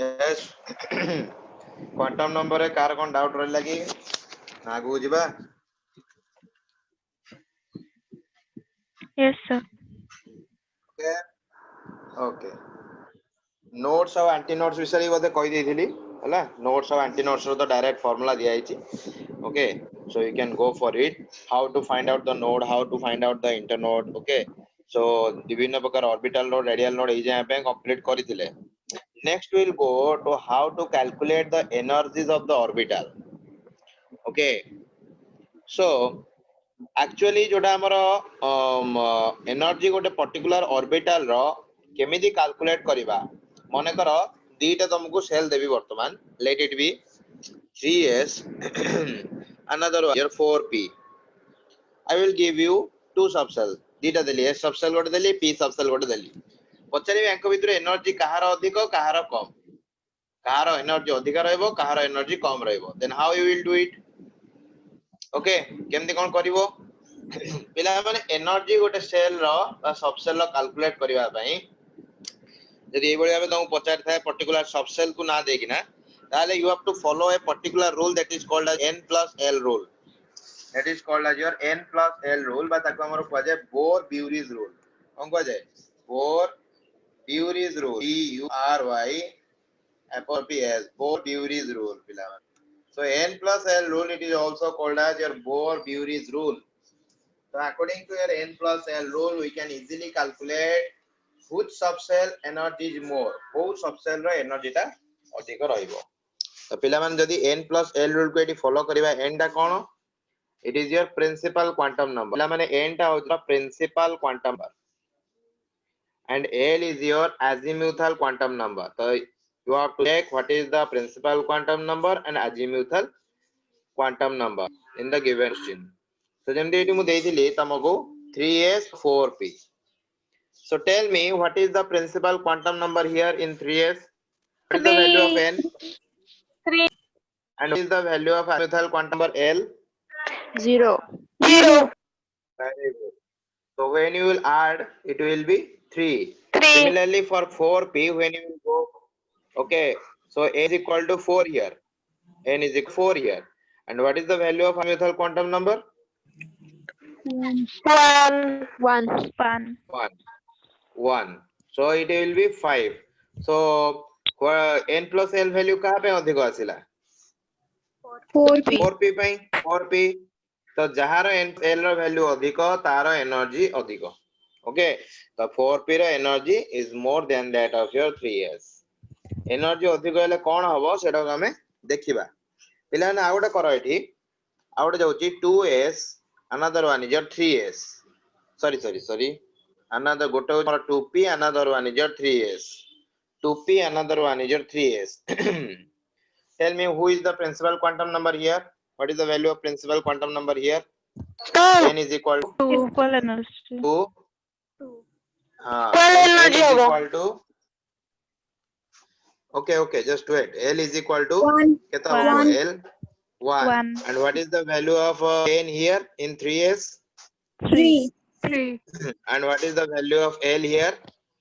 Yes quantum number रे car कोन doubt रहला कि आगु जिबा Yes, sir. Okay okay notes और एंटी नोट्स विषय बोधे कहि देइथिली हला नोट्स और एंटी नोट्स रो तो डायरेक्ट फार्मूला दिया आइछि okay so you can go for it how to find out the node how to find out the internode okay so विभिन्न प्रकार ऑर्बिटल नोड रेडियल नोड ए जाय पे कंप्लीट करिथिले next we'll go to how to calculate the energies of the orbital okay so actually जोटा हमरो energy गोटे particular orbital रो केमिति कैलकुलेट करिबा माने करो दीटा तुमको सेल देबी वर्तमान let it be 3s another one here 4p I will give you two subcell दीटा देली s subcell गोटे देली p subcell गोटे देली पछारी यांक भितर एनर्जी कहार अधिक कहार कम कहार एनर्जी अधिक रहइबो कहार एनर्जी कम रहइबो then how you will do it okay केमति कोन करिवो पिला माने एनर्जी गोटे सेल रो बा सबसेल रो कैलकुलेट करिवा पई यदि एबोली भाबे तुम पचार थाए पर्टिकुलर सबसेल को ना देकी ना ताले you have to follow a particular rule that is called as n plus l rule that is called as your n plus l rule बा ताको हमर को जाय बोर ब्यूरीज रूल कोन को जाय bore Bury's rule b u r y apostrophe s bore Bury's rule पिला so n plus l rule it is also called as your bohr bury's rule so according to your n plus l rule we can easily calculate which subcell energy is more which subcell ro energy ta अधिक रहइबो तो पिला मान जदी n plus l rule को eighty follow करिवा n टा कोन it is your principal quantum number पिला माने n टा होतरा principal quantum number and l is your azimuthal quantum number so you have to check what is the principal quantum number and azimuthal quantum number in the given question so jemdi eti mu deithili tamaku 3s 4p so tell me what is the principal quantum number here in 3s what is the value of n 3. and what is the value of azimuthal quantum number l 0. 0. very good so when you will add it will be 3 3. similarly for 4p when you will go okay so n is equal to 4 here n is equal to 4 here and what is the value of azimuthal quantum number 1. 1. 1 1 so it will be 5 so n plus l value कहाँ पे अधिक आसिला 4p. 4p पे 4p तो जहार n l रो value अधिक तार energy अधिक okay तो 4p रो energy is more than that of your 3s energy अधिक हेले कोन हबो सेटा हमें देखिबा पिला ने आउटे करो एठी आउटे जाउची 2s another one is your 3s sorry another gote 2p another one is your 3s 2p another one is your 3s tell me who is the principal quantum number here what is the value of principal quantum number here 2. n is equal to Equal energy. 2 Equal n energy is होगा. equal to okay just wait l is equal to 1. कितना 1. होगा l 1 1. and what is the value of n here in 3s 3. 3. and what is the value of l here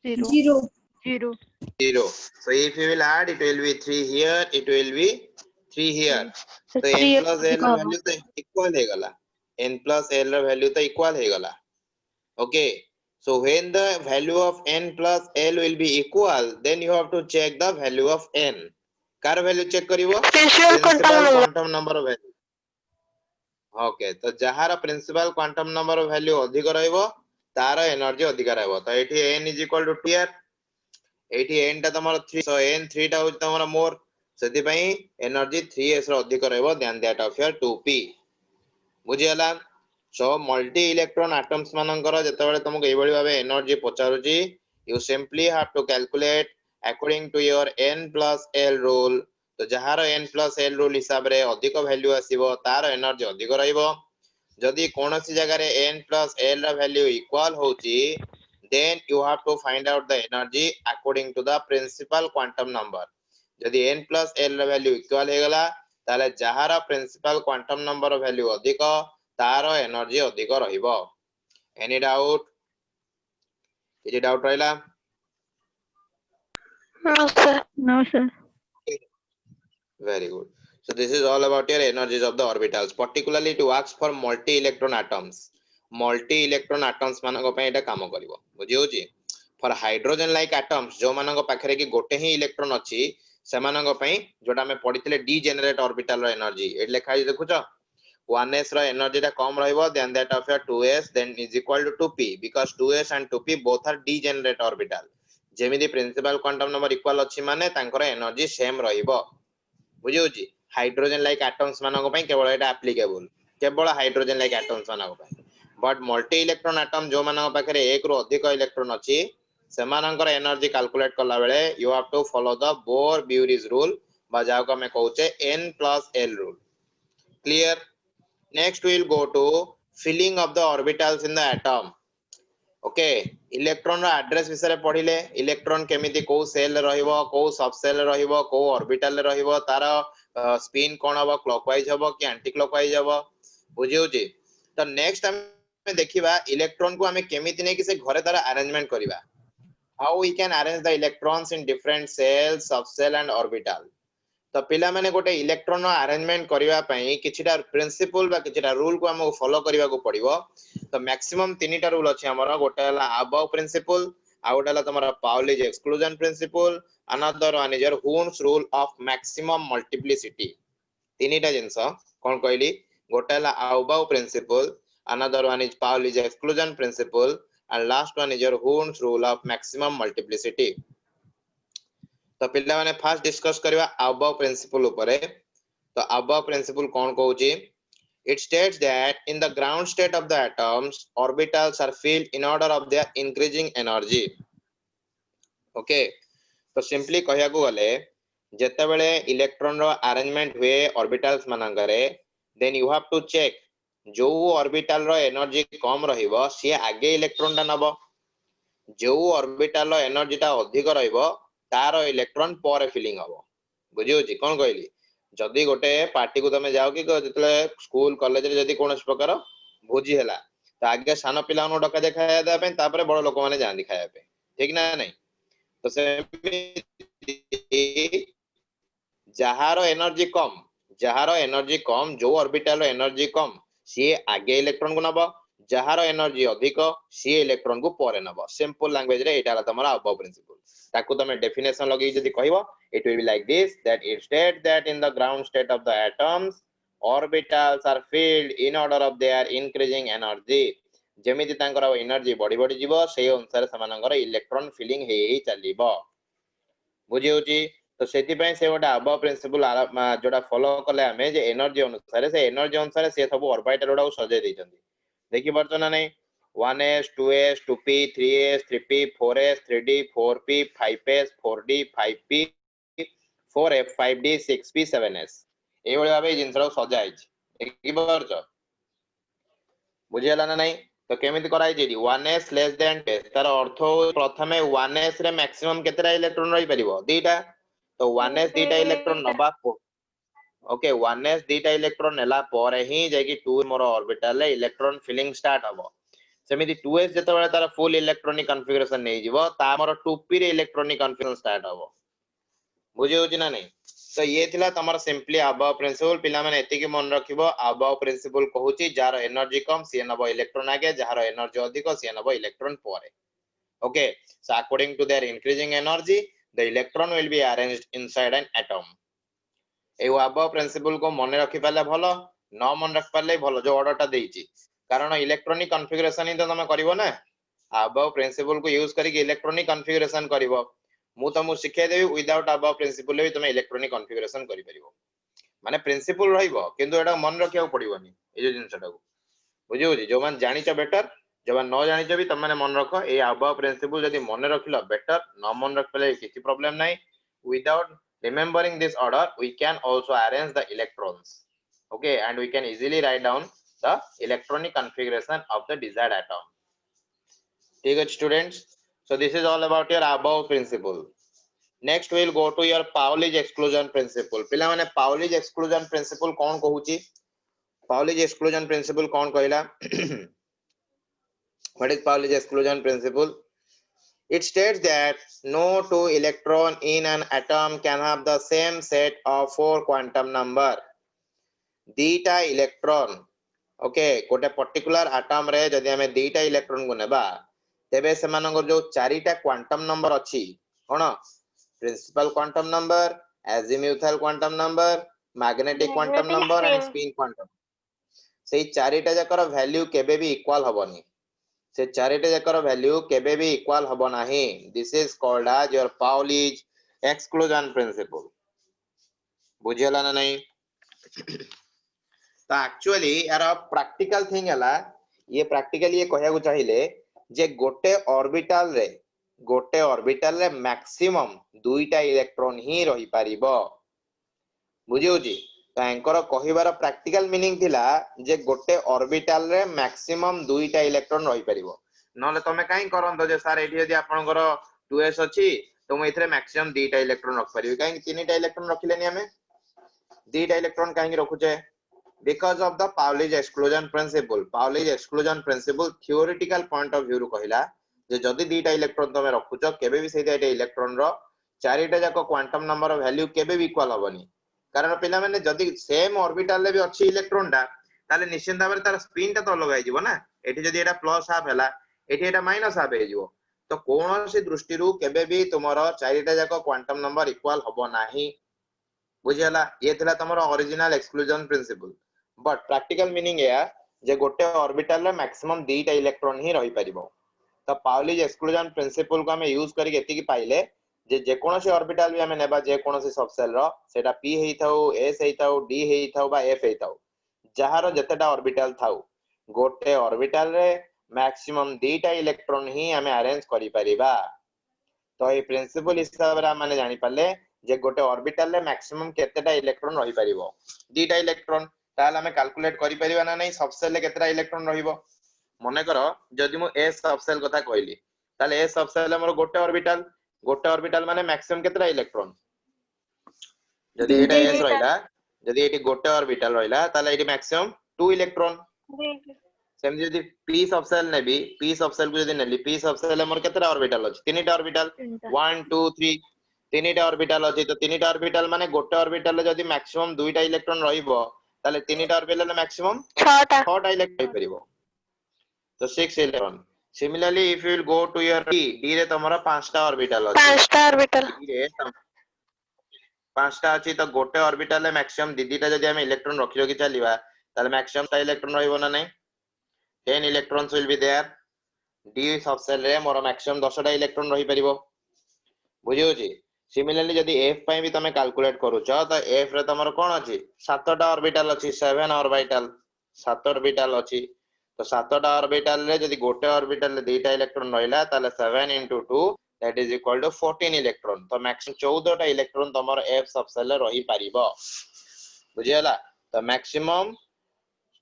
0. 0. 0. 0 so if you will add it will be 3 here it will be 3 here So so n 3 plus l ର value तो equal हे गला n plus l ର value तो equal हे गला okay so when the value of n plus l will be equal then you have to check the value of n car value check करिवो principal quantum number value okay तो जहार principal quantum number value अधिक रहइबो तार energy अधिक रहइबो तो एठी n is equal to 2 here एठी n टा तमरो 3 so n 3 टा होय तमरो मोर सेति पई एनर्जी 3s रो अधिक रहइबो ध्यान दैट ऑफ योर 2p बुझियला सो मल्टी इलेक्ट्रॉन एटम्स मानकर जेतेबेले तुमको एबोली भाबे एनर्जी पचारुची you simply have to calculate according to your n plus l rule तो जहार n plus l रूल हिसाब रे अधिक वैल्यू आसीबो तार एनर्जी अधिक रहइबो जदि कोनोसी जगह रे n plus l रा वैल्यू इक्वल होची then you have to find out the energy according to the principal quantum number जदि n plus l रा वैल्यू इक्वल हे गला ताले जहार प्रिंसिपल क्वांटम नंबर वैल्यू अधिक तार एनर्जी अधिक रहिबो एनी डाउट किछि डाउट रहला No, sir. No, sir. Very good. So this is all about your energies of the orbitals. Particularly it works for multi-electron atoms. Multi-electron atoms मानक पे इटा काम करिवो. बुझी होची? For hydrogen like atoms जो मानक पाखरे की गोटे ही इलेक्ट्रॉन अछि सेमानक पई जोटा हमें पढितले degenerate orbital रो एनर्जी एट लेखा देखुछ 1s रो एनर्जी टा कम रहइबो than that of your 2s then is equal to 2p because 2s and 2p both are degenerate orbital. जेमिति प्रिंसिपल क्वांटम नंबर इक्वल अछि माने तांकर एनर्जी सेम रहइबो. बुझी होची हाइड्रोजन लाइक एटम्स मानक पई केवल एटा एप्लीकेबल केवल हाइड्रोजन लाइक एटम्स मानक पई बट मल्टी इलेक्ट्रॉन एटम जो मानक पाखरे एक रो अधिक इलेक्ट्रॉन अछि सेमानकर एनर्जी कैलकुलेट करला बेले you have to follow the Bohr Bury's rule बा जाओ को हमें कहउचे n+l rule. Clear. Next we will go to filling of the orbitals in the atom. Okay electron रो एड्रेस विषय पढिले इलेक्ट्रॉन केमिति को सेल रहिबो को सब सेल रहिबो को ऑर्बिटल रहिबो तार स्पिन कोन हबो क्लॉकवाइज हबो कि एंटी क्लॉकवाइज हबो बुझी होची. तो नेक्स्ट हम देखिबा इलेक्ट्रॉन को हमें केमिति नै कि से घरे तार अरेंजमेंट करिबा. How we can arrange the electrons in different cells, subcell and orbital. तो पिला माने गोटे इलेक्ट्रॉन अरेंजमेंट करिवा पई किछिटा प्रिंसिपल बा किछिटा रूल को हमको फॉलो करिवा को पड़िबो. तो मैक्सिमम तीनटा रूल अछि हमर गोटे हला अबव प्रिंसिपल आ गोटे हला तमरा Pauli's exclusion principle another one is your Hund's rule of maximum multiplicity. तीनटा जिंस कोन कहली गोटे हला Aufbau principle another one is Pauli's exclusion principle and last one is your Hooke's rule of maximum multiplicity. तो पिला माने फर्स्ट डिस्कस करबा अबव प्रिंसिपल ऊपर. तो अबव प्रिंसिपल कोन कहउची it states that in the ground state of the atoms orbitals are filled in order of their increasing energy. Okay तो simply कहया को गले जते बेले इलेक्ट्रॉन रो अरेंजमेंट हुए ऑर्बिटल्स मानंगरे then you have to check जो ऑर्बिटल रो एनर्जी कम रहिबो सी आगे इलेक्ट्रॉन टा नबो जो ऑर्बिटल रो एनर्जी टा अधिक रहिबो तार इलेक्ट्रॉन पर फिलिंग हबो. बुझी होची कोन कहली जदी गोटे पार्टी को तमे जाओ कि जतले स्कूल कॉलेज रे जदी कोनस प्रकार भोजी हैला त आगे सानो पिला न डका देखाया दा पे तापरे बड़ लोक माने जान दिखाया पे ठीक ना नहीं. तो से जहारो एनर्जी कम जो ऑर्बिटल रो एनर्जी कम सी आगे इलेक्ट्रॉन को नबो जहारो एनर्जी अधिक सी इलेक्ट्रॉन को परे नबो. सिंपल लैंग्वेज रे एटा तमरा अबव प्रिंसिपल ताकू तमे डेफिनेशन लगे जदी कहबो it will be like this that it states that in the ground state of the atoms orbitals are filled in order of their increasing energy. जेमिति तांकर energy बड़ी बड़ी जीवो सेही अनुसार समानंगर इलेक्ट्रॉन फिलिंग हे चलीबो. बुझी होची. तो सेति पय से गोटा अबव प्रिंसिपल जोटा फॉलो करले हमें जे एनर्जी अनुसार से सब ऑर्बिटल ओडा सजे दैछंती. देखि परतो ना नहीं 1s 2s 2p 3s 3p 4s 3d 4p 5s 4d 5p 4f 5d 6p 7s ए भली भाबे जिंसरा सजा आइछ. देखि परतो बुझियला ना नहीं. तो केमिति कराई जेडी 1s लेस देन 10 तार अर्थ प्रथमे 1s रे मैक्सिमम केतरा इलेक्ट्रॉन रही परिबो दीटा. तो 1s दीटा इलेक्ट्रॉन नबा ओके 1s दीटा इलेक्ट्रॉन नेला परे ही जाकी 2 मोर ऑर्बिटल रे इलेक्ट्रॉन फिलिंग स्टार्ट हबो. सेमिति 2s जते बेले तार फुल इलेक्ट्रॉनिक कॉन्फ़िगरेशन नै जिवो ता मोर 2p रे इलेक्ट्रॉनिक कॉन्फ़िगरेशन स्टार्ट हबो. बुझी होची ना नहीं. तो ये थिला तमर सिंपली अबव प्रिंसिपल पिला माने एति के मन रखिबो अबव प्रिंसिपल कहूची जार एनर्जी कम सी नबो इलेक्ट्रॉन आगे जार एनर्जी अधिक सी नबो इलेक्ट्रॉन परे. Okay so according to their increasing energy the electron will be arranged inside an atom. ए अबव प्रिंसिपल को मन रखि पाले भलो न मन रखि पाले भलो जो ऑर्डर टा देइची कारण इलेक्ट्रॉनिक कॉन्फ़िगरेशन ही तो तमे करिवो ना. अबव प्रिंसिपल को यूज करी इलेक्ट्रॉनिक कॉन्फ़िगरेशन करिवो मु तुमको शिखाई देबी विदाउट अबव प्रिंसिपल भी तुम इलेक्ट्रॉनिक कॉन्फ़िगरेशन करि परिबो. माने प्रिंसिपल रहिबो किंतु एटा मन रखिया पड़िबोनी ए जो जिंसटा को बुझियो जी जो मान जानिच बेटर जो मान न जानिच भी तुम माने मन रखो ए अबव प्रिंसिपल जदी मन रखिलो बेटर न मन रख पले किछि प्रॉब्लम नाही. Without remembering this order we can also arrange the electrons. Okay and we can easily write down the electronic configuration of the desired atom. ठीक है students. So this is all about your above principle. Next we will go to your Pauli's exclusion principle. पिला माने Pauli's exclusion principle कौन कहूची. Pauli's exclusion principle कौन कहला. What is Pauli's exclusion principle? It states that no two electron in an atom can have the same set of 4 quantum number. दीटा electron okay गोटे particular atom रे जदि हमें दीटा electron को नेबा तेबे सेमानकर जो चारिटा क्वांटम नंबर अछि कोन principal quantum number azimuthal quantum number magnetic quantum number and spin quantum से चारिटा जकर वैल्यू केबे भी इक्वल हबनी से चारिटा जकर वैल्यू केबे भी इक्वल हबो नाही this is called as your Pauli's exclusion principle बुझियला ना नहीं तो एक्चुअली यार प्रैक्टिकल थिंग हला ये प्रैक्टिकली ये कहया को चाहिए जे गोटे ऑर्बिटल रे मैक्सिमम दुईटा इलेक्ट्रॉन ही रही पारिबो बुझियो जी तो एंकर कहिबार प्रैक्टिकल मीनिंग थिला जे गोटे ऑर्बिटल रे मैक्सिमम दुईटा इलेक्ट्रॉन रही पारिबो नले तमे काई करंतो जे सर एठी यदि आपनकर 2s अछि तो म इथरे मैक्सिमम दुईटा इलेक्ट्रॉन रख पारिबे काई तीनटा इलेक्ट्रॉन रखिलेनी हमें दुईटा इलेक्ट्रॉन काई रखुचे because of the Pauli's exclusion principle. Pauli's exclusion principle theoretical point of view ru कहला जे जदी दीटा इलेक्ट्रॉन तमे रखुचो केबे भी सेटा इलेक्ट्रॉन रो चारिटा जाको क्वांटम नंबर वैल्यू केबे भी इक्वल होबनी कारण पिला माने जदी सेम ऑर्बिटल ले भी अछि इलेक्ट्रॉन टा ताले निश्चित भाबरे तार स्पिन टा तो अलग आइ जीवो ना एठी जदी एटा प्लस हाफ हैला एठी एटा माइनस हाफ हे जीवो तो कोनोसी दृष्टि रू केबे भी तुमरो चारिटा जाको क्वांटम नंबर इक्वल होबो नाही बुझियला ये थिला तमरो original exclusion principle but practical meaning या जे गोटे ऑर्बिटल रे मैक्सिमम दुईटा इलेक्ट्रॉन ही रही परिबो तो पाउलीज एक्सक्लूजन प्रिंसिपल को हमें यूज करके एति की पाइले जे जे कोनोसी ऑर्बिटल भी हमें नेबा जे कोनोसी सबसेल रो सेटा p हेइथाउ s हेइथाउ d हेइथाउ बा f हेइथाउ जहारो जतेटा ऑर्बिटल थाउ गोटे ऑर्बिटल रे मैक्सिमम दुईटा इलेक्ट्रॉन ही हमें अरेंज करि परिबा तो ए प्रिंसिपल हिसाब रे माने जानि पाले जे गोटे ऑर्बिटल रे मैक्सिमम केतेटा इलेक्ट्रॉन रही परिबो दुईटा इलेक्ट्रॉन ताल हमें कैलकुलेट करि परिबा ना नहीं सबसेल ले केतेटा इलेक्ट्रॉन रहिबो मने करो जदि मु s सबसेल कथा कहली ताले s सबसेल हमर गोटे ऑर्बिटल माने मैक्सिमम केतेटा इलेक्ट्रॉन जदि एटा s रहिला जदि एटी गोटे ऑर्बिटल रहिला ताले एटी मैक्सिमम 2 इलेक्ट्रॉन सेम जदि p सबसेल नेबी p सबसेल को जदि नेली p सबसेल हमर केतेटा ऑर्बिटल अछि तीनटा ऑर्बिटल 1 2 3 तीनटा ऑर्बिटल अछि तो तीनटा ऑर्बिटल माने गोटे ऑर्बिटल जदि मैक्सिमम दुईटा इलेक्ट्रॉन रहिबो ताले तीनटा ऑर्बिटल मैक्सिमम 6टा इलेक्ट्रॉन परिबो तो 6 electron similarly if you will go to your d रे तमरा 5टा ऑर्बिटल अछि 5टा ऑर्बिटल d रे 5टा अछि तो गोटे ऑर्बिटल ले मैक्सिमम दीदीटा जदि हम इलेक्ट्रॉन रखि रखि चलीबा ताले मैक्सिमम ता इलेक्ट्रॉन रहिबो ना नहीं 10 electrons will be there d subshell रे मोर मैक्सिमम 10टा इलेक्ट्रॉन रहि परिबो बुझियो जी सिमिलरली जदि f पई भी तमे कैलकुलेट करूछ तो f रे तमर कोन अछि 7टा ऑर्बिटल अछि 7 ऑर्बिटल 7 ऑर्बिटल अछि तो 7टा ऑर्बिटल रे जदि गोटे ऑर्बिटल रे दुईटा इलेक्ट्रॉन रहिला ताले 7 into 2 that is equal to 14 electron तो मैक्सिमम 14टा इलेक्ट्रॉन तमर f सबसेल रे रहि परिबो बुझियला तो मैक्सिमम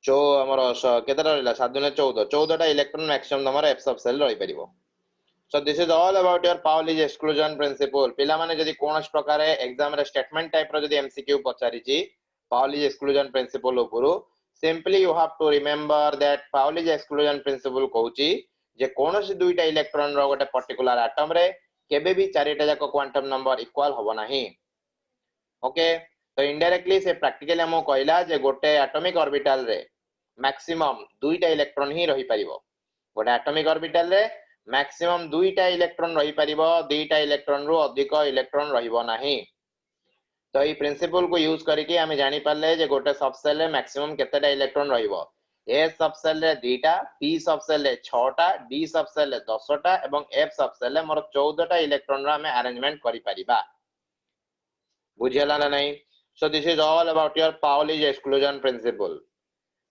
जो हमर केतेटा रहिला 7 दुने 14 14टा इलेक्ट्रॉन मैक्सिमम तमर f सबसेल रहि परिबो So this is all about your Pauli's exclusion principle. पिला माने जदि कोनस प्रकार एग्जाम रे स्टेटमेंट टाइप रो जदि एमसीक्यू पचारि छि Pauli's exclusion principle उपरु simply you have to remember that Pauli's exclusion principle कहूची जे कोनस दुईटा इलेक्ट्रॉन रो गोटे पर्टिकुलर एटम रे केबे भी चारिटा जाक क्वांटम नंबर इक्वल होबो नाही ओके तो इनडायरेक्टली से प्रैक्टिकली हम कहला जे गोटे एटॉमिक ऑर्बिटल रे मैक्सिमम दुईटा इलेक्ट्रॉन ही रही परिबो गोटे एटॉमिक ऑर्बिटल रे मैक्सिमम दुईटा इलेक्ट्रॉन रही परिबो दुईटा इलेक्ट्रॉन रो अधिक इलेक्ट्रॉन रहिबो नाही तो ई प्रिंसिपल को यूज करके हमें जानि पाले जे गोटे सबसेल रे मैक्सिमम केतेटा इलेक्ट्रॉन रहिबो a सबसेल रे 2टा p सबसेल रे 6टा d सबसेल रे 10टा एवं f सबसेल रे मोर 14टा इलेक्ट्रॉन रो हमें अरेंजमेंट करि परिबा बुझियला ना नहीं सो this is all about your Pauli's exclusion principle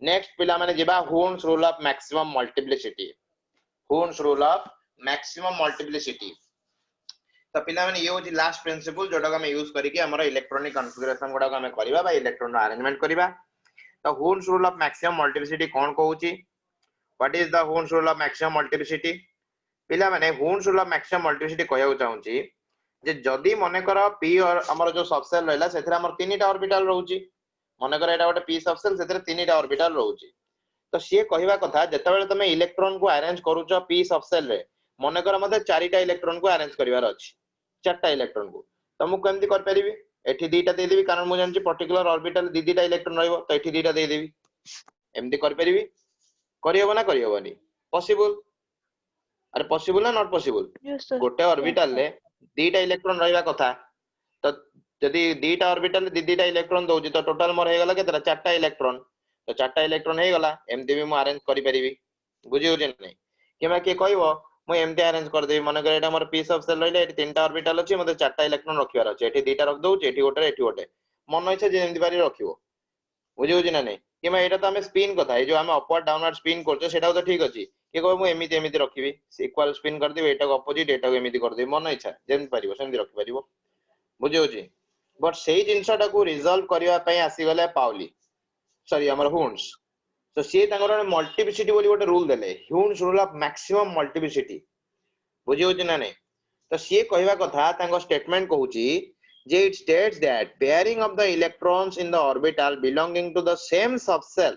next पिला माने जिबा Hund's rule of maximum multiplicity Hund's rule of maximum multiplicity तो पिला माने ये होची लास्ट प्रिंसिपल जोटा हम यूज करके हमर इलेक्ट्रॉनिक कॉन्फ़िगरेशन गोडा हम करबा बा इलेक्ट्रॉन अरेंजमेंट करबा तो Hund's rule of maximum multiplicity कोन कहूची what is the Hund's rule of maximum multiplicity पिला माने Hund's rule of maximum multiplicity कहउ चाहूची जे जदी मने कर p और हमर जो सबसेल रहला सेथरा हमर तीनटा ऑर्बिटल रहउची मने कर एटा गोटे p सबसेल सेथरे तीनटा ऑर्बिटल रहउची तो सी कहवा कथा जतबेले तमे इलेक्ट्रॉन को अरेंज करूछ p सबसेल रे मन कर मते चारिटा इलेक्ट्रॉन को अरेंज करिवार अछि चारटा इलेक्ट्रॉन को तो मु केमति कर परिबी एठी दीटा दे देबी कारण मु जानछि पर्टिकुलर ऑर्बिटल दीटा इलेक्ट्रॉन रहइबो तो एठी दीटा दे देबी एमति कर परिबी करियबो ना करियबोनी पॉसिबल अरे पॉसिबल ना नॉट पॉसिबल Yes, sir. गोटे ऑर्बिटल रे दीटा इलेक्ट्रॉन रहइबा कथा तो जदि दीटा ऑर्बिटल दीटा इलेक्ट्रॉन दउजी तो टोटल मोर हे गला केतरा चारटा इलेक्ट्रॉन तो चारटा इलेक्ट्रॉन हे गला एमति भी मु अरेंज करि परिबी बुझी होजे नै किबा के कहइबो मु एमति अरेंज कर देबी मन कर एटा मोर पीस ऑफ सेल रहइले एटी तीनटा ऑर्बिटल अछि मते चारटा इलेक्ट्रॉन रखिबार अछि एटी दीटा रख दउची एटी गोटे मन इच्छा जेमति बारी रखिबो बुझी होजे ना नै किबा एटा तो हमें स्पिन कथा ए जो हमें अपवर्ड डाउनवर्ड स्पिन करछो सेटा तो ठीक अछि के कहबो मु एमिति एमिति रखिबी इक्वल स्पिन कर देबी एटा को अपोजिट एटा को एमिति कर देबी मन इच्छा जेमति परिबो सेमति रखि परिबो बुझी होजी बट सेही जिंसटा को रिजॉल्व करिवा पई आसी गले पाउली सॉरी हमर हुन्स तो सी तांगर मल्टीप्लिसिटी बोली गोटे रूल देले Hund's rule of maximum multiplicity बुझी होजी ना नै तो सी कहवा कथा तांगर स्टेटमेंट कहूची जे it states that pairing of the electrons in the orbital belonging to the same subshell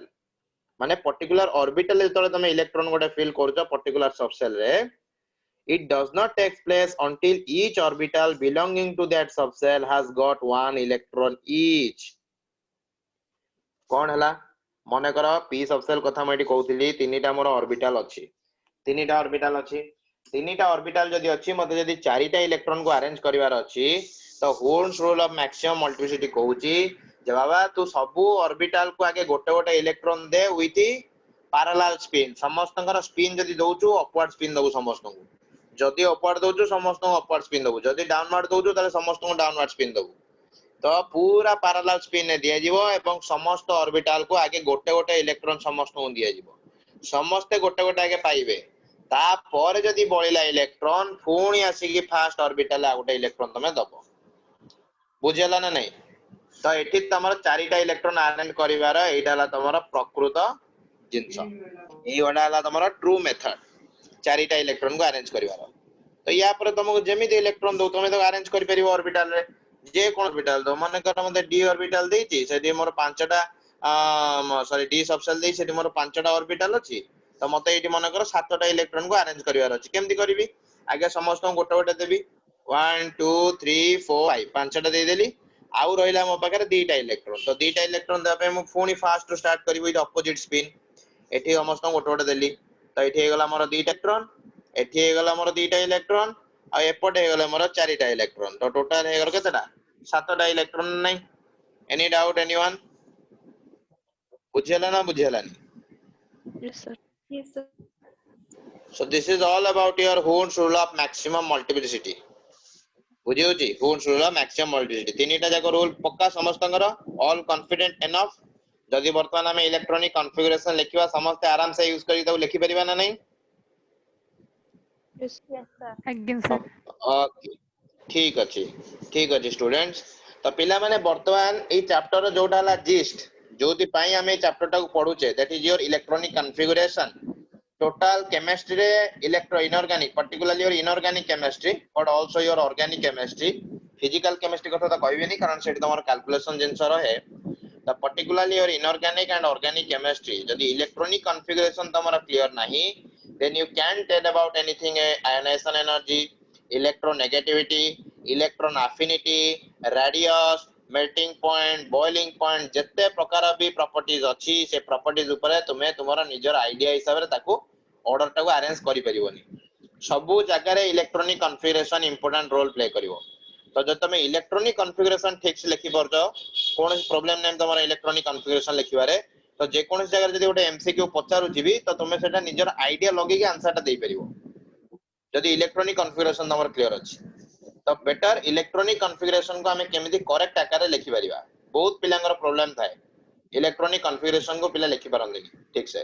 माने पर्टिकुलर ऑर्बिटल जतले तमे इलेक्ट्रॉन गोटे फिल करछो पर्टिकुलर सबसेल रे it does not take place until each orbital belonging to that subcell has got one electron each कोन हला मने कर p subshell कथा मैं कहउतली तीनटा मोर ऑर्बिटल अछि तीनटा ऑर्बिटल जदी अछि मते जदी चारिटा इलेक्ट्रॉन को अरेंज करिवार अछि तो होल्स रूल ऑफ मैक्सिमम मल्टीप्लिसिटी कहउची जे बाबा तू सबु ऑर्बिटल को आगे गोटे इलेक्ट्रॉन दे विथ पैरेलल स्पिन समस्तंकर स्पिन जदी दउचू अपवर्ड स्पिन दबु समस्तंकु जदि अपवर्ड दउचू समस्त अपवर्ड स्पिन दबु जदि डाउनवर्ड दउचू ताले समस्त डाउनवर्ड स्पिन दबु तो पूरा पैरेलल स्पिन ने दिया जीवो एवं समस्त ऑर्बिटल को आगे गोटे इलेक्ट्रॉन समस्त को दिया जीवो समस्त गोटे आगे पाइबे ता पर जदि बळिला इलेक्ट्रॉन पुणी आसी कि फर्स्ट ऑर्बिटल आ गोटे इलेक्ट्रॉन तमे दबो बुझेला ना नै तो एठी तमर चारिटा इलेक्ट्रॉन अरेंज करिवार एटाला तमर प्रकृत जिंस एई ओडाला तमर ट्रू मेथड चारिटा इलेक्ट्रॉन को अरेंज करिवार तो या पर तुमको जेमिति इलेक्ट्रॉन दो तुमे तो अरेंज करि परिबो ऑर्बिटल रे जे कोन ऑर्बिटल दो माने कर मते डी ऑर्बिटल देछि सेठी मोर पांचटा सॉरी डी सबसेल देछि सेठी मोर पांचटा ऑर्बिटल अछि तो मते एठी माने कर सातटा इलेक्ट्रॉन को अरेंज करिवार अछि केमति करिवि आगे समस्त गोटे देबी 1 2 3 4 5 पांचटा दे देली आउ रहिला मो पाखरे दीटा इलेक्ट्रॉन तो दीटा इलेक्ट्रॉन देबा पे मु फुनी फास्ट टू स्टार्ट करिवि विथ अपोजिट स्पिन एठी समस्त गोटे देली तो एठी हे गला मोर दीटा इलेक्ट्रॉन एठी हे गला मोर दीटा इलेक्ट्रॉन आ एपटे हे गला मोर चारिटा इलेक्ट्रॉन तो टोटल हे गला केतटा सातटा इलेक्ट्रॉन नै एनी डाउट एनीवन बुझेला ना बुझेलानी Yes, sir. Yes, sir. so this is all about your Hund's rule of maximum multiplicity बुझी होची Hund's rule of maximum multiplicity तीनटा जाको रूल पक्का समस्तंगर ऑल कॉन्फिडेंट एनफ जदि वर्तमान हम इलेक्ट्रॉनिक कॉन्फ़िगरेशन लिखिबा समस्त आराम से यूज करी त लिखि परिबा ना नै Yes, Yes, sir. again, sir. Okay ठीक अछि स्टूडेंट्स तो पिला माने वर्तमान ए चैप्टर जोटा हला जिस्ट जोति पई हम ए चैप्टर टा को पढुचे that is your electronic configuration total chemistry रे electro inorganic particularly your inorganic chemistry but also your organic chemistry physical chemistry कथा तो कहबे नहीं कारण सेट तमर कैलकुलेशन जिंस रहे the particularly your inorganic and organic chemistry जदी इलेक्ट्रॉनिक कॉन्फ़िगरेशन तमरा क्लियर नहीं then you can tell about anything ionization energy electronegativity electron affinity radius melting point boiling point जत्ते प्रकार भी प्रॉपर्टीज अछि से प्रॉपर्टीज ऊपर तुमे तुमरा निजर आईडिया हिसाब रे ताको ऑर्डर टाको अरेंज करि परिबोनी सबु जगह रे electronic configuration important role play करिवो तो जब तुम इलेक्ट्रॉनिक कॉन्फ़िगरेशन ठीक से लिखि परजो कोन प्रॉब्लम नै तमरा इलेक्ट्रॉनिक कॉन्फ़िगरेशन लिखिबारे तो जे कोन जगह जदी गोटे एमसीक्यू पचारु जीबी तो तुमे सेटा निजर आईडिया लगे के आंसर टा देई परिवो जदी इलेक्ट्रॉनिक कॉन्फ़िगरेशन तमर क्लियर अछि तो बेटर इलेक्ट्रॉनिक कॉन्फ़िगरेशन को हमें केमिति करेक्ट आकार रे लिखि परिबा बहुत पिलांगर प्रॉब्लम थाए इलेक्ट्रॉनिक कॉन्फ़िगरेशन को पिला लिखि परंदिनी ठीक से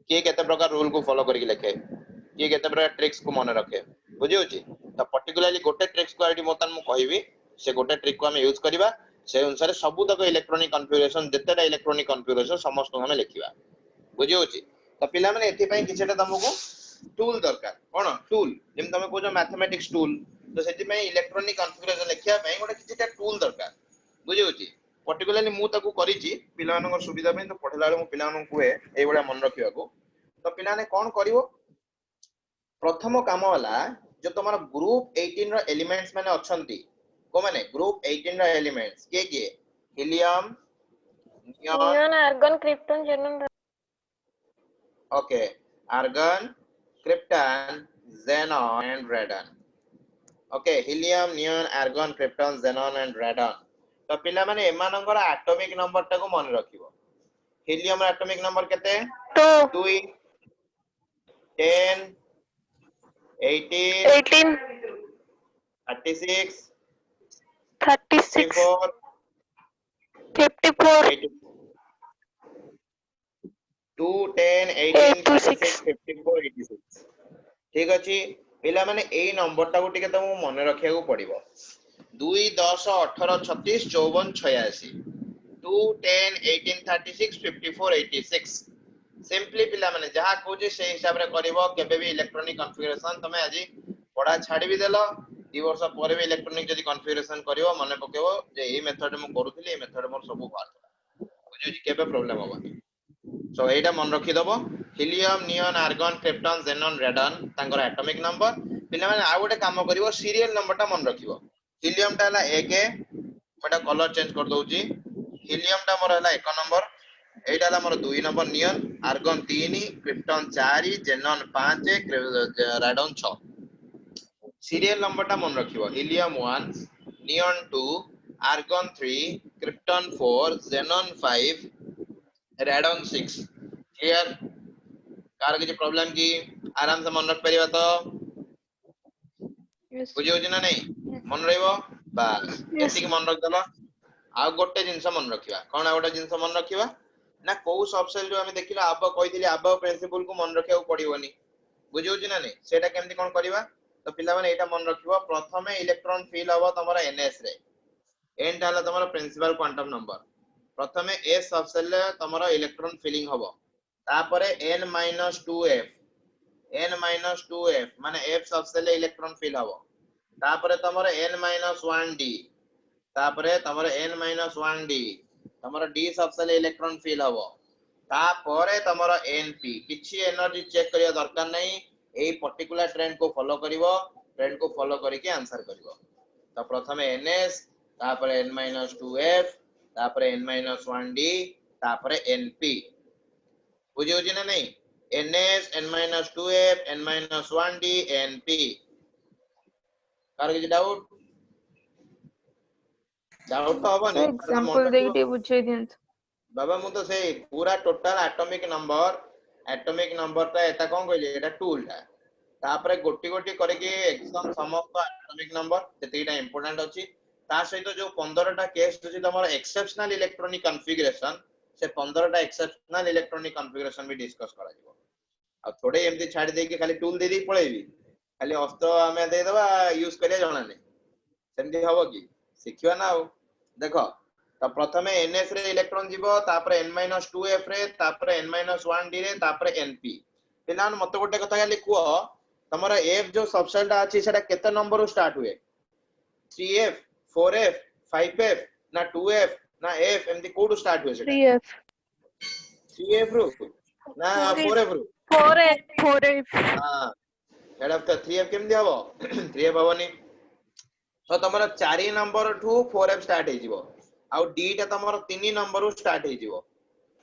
के केते प्रकार रूल को फॉलो करिक लिखे के केते प्रकार ट्रिक्स को मन रखे बुझी होची तो पर्टिकुलरली गोटे ट्रिक्स को आईडी मोतन मु कहिबी से गोटे ट्रिक को हम यूज करिबा से अनुसार सब तक इलेक्ट्रॉनिक कॉन्फ़िगरेशन जत्तेटा इलेक्ट्रॉनिक कॉन्फ़िगरेशन समस्त हम लिखिबा बुझी होची तो पिला माने एथि पई किछटा तुमको टूल दरकार कोन टूल जेम तमे कोजो मैथमेटिक्स टूल तो सेति में इलेक्ट्रॉनिक कॉन्फ़िगरेशन लिखिया पई गोटे किछटा टूल दरकार बुझी होची पर्टिकुलरली मु ताकू करिची पिला मानकर सुविधा में तो पढला बेले मु पिला मानन कुए एई बडा मन रखिया को तो पिला ने कोन करिवो प्रथम काम वाला जो तुम्हारा ग्रुप 18 रो एलिमेंट्स माने अछंती को माने ग्रुप 18 रो एलिमेंट्स के helium neon neon argon krypton xenon okay argon krypton xenon and radon okay helium neon argon krypton xenon and radon तो पिला माने एमानकर एटॉमिक नंबर टाको मन रखिबो हीलियम रो एटॉमिक नंबर केते 2 10 18 18 36 36 54 54 80 2 10 18 36 54 86 ठीक अछि पिला माने एई नंबर टाको टिके तुम मन रखिया को पड़िबो 2 10 18 36 54 86 2 10 18 36 54 86 सिंपली पिला माने जहा कहूची से हिसाब रे करबो केबे भी इलेक्ट्रॉनिक कॉन्फ़िगरेशन तमे आजि पढ़ा छाडी भी देलो 2 वर्ष ପରେ भी इलेक्ट्रॉनिक जदी कॉन्फ़िगरेशन करिवो मने पकेबो जे एई मेथड मु करूथिली एई मेथड मोर सब बात बुझी केबे प्रॉब्लम होबनी सो एटा मन रखि दबो helium neon argon krypton xenon radon तांकर एटॉमिक नंबर पिला माने आ गोटे काम करिवो सीरियल नंबर टा मन रखिवो हीलियम टा हला 1 मटा कलर चेंज कर दोउची हीलियम टा मोर हला 1 नंबर एटा हला मोर 2 number neon argon 3 krypton 4 xenon 5 radon 6 serial number टा मन रखिवो helium 1 neon 2 argon 3 krypton 4 xenon 5 radon 6 clear कार किसी प्रॉब्लम की आराम से मन रख परिबा तो यस बुझी होची ना नहीं मन रहइबो बस एति की मन रख दलो आ गोटे जिंस मन रखिबा कोन आ गोटे जिंस मन रखिबा ना को सबसेल जो हम देखिला अब कहिथिले अब प्रिंसिपल को मन रखिया पड़िबोनी बुझी होची ना नहीं सेटा केमति कोन करबा तो पिला माने एटा मन रखिबो प्रथमे इलेक्ट्रॉन फिल हबो तमरा ns रे n टा हला तमरा प्रिंसिपल क्वांटम नंबर प्रथमे s सबसेल रे तमरा इलेक्ट्रॉन फिलिंग हबो तापरे n-2f माने f सबसेल इलेक्ट्रॉन फिल हबो तापरे तमरे n-1d तापरे तमरे n-1d तमरा d सबसेल इलेक्ट्रॉन फिल हबो तापरे तमरा np किछि एनर्जी चेक करिया दरकार नै एई पर्टिकुलर ट्रेंड को फॉलो करिवो ट्रेंड को फॉलो करिके आंसर करिवो तो प्रथमे ns तापरे n-2f तापरे n-1d तापरे np बुझी होची ना नहीं ns n-2f n-1d np car किछि डाउट डाउट तो हबो नै एग्जांपल देई दे बुझे दिन बाबा मु तो से पूरा टोटल एटॉमिक नंबर ता एटा कोन कहले एटा टूल ता तापरे गोटी गोटी करके एकदम समस्त एटॉमिक नंबर जेतिटा इंपोर्टेंट अछि ता सहित जो 15 टा केस अछि तमर एक्सेप्शनल इलेक्ट्रॉनिक कॉन्फ़िगरेशन से 15 टा एक्सेप्शनल इलेक्ट्रॉनिक कॉन्फ़िगरेशन भी डिस्कस करा जिवो आ थोड़े एमती छाडी दे के खाली टूल दे दी पळेबी खाली अस्त्र हमें दे दबा यूज करिया जणा नै सेमती हबो की सिखिवा ना हो देखो तो प्रथमे ns रे इलेक्ट्रॉन जीवो तापरे n-2f रे तापरे n-1d रे तापरे np पिलान मते गोटे कथा खाली कुओ तमरा f जो सबसेल टा अछि सेटा केते नंबर रो स्टार्ट हुए 3f 4f 5f ना 2f ना f एमती कोड स्टार्ट हुए सेटा 3F 3f रो ना 4f रो 4F हां एडा 3f केम दियाबो 3f हबनी तो तमरा 4 नंबर ठू 4f स्टार्ट हे जीवो आउ d टा तमरो 3 नंबर रो स्टार्ट हे जीवो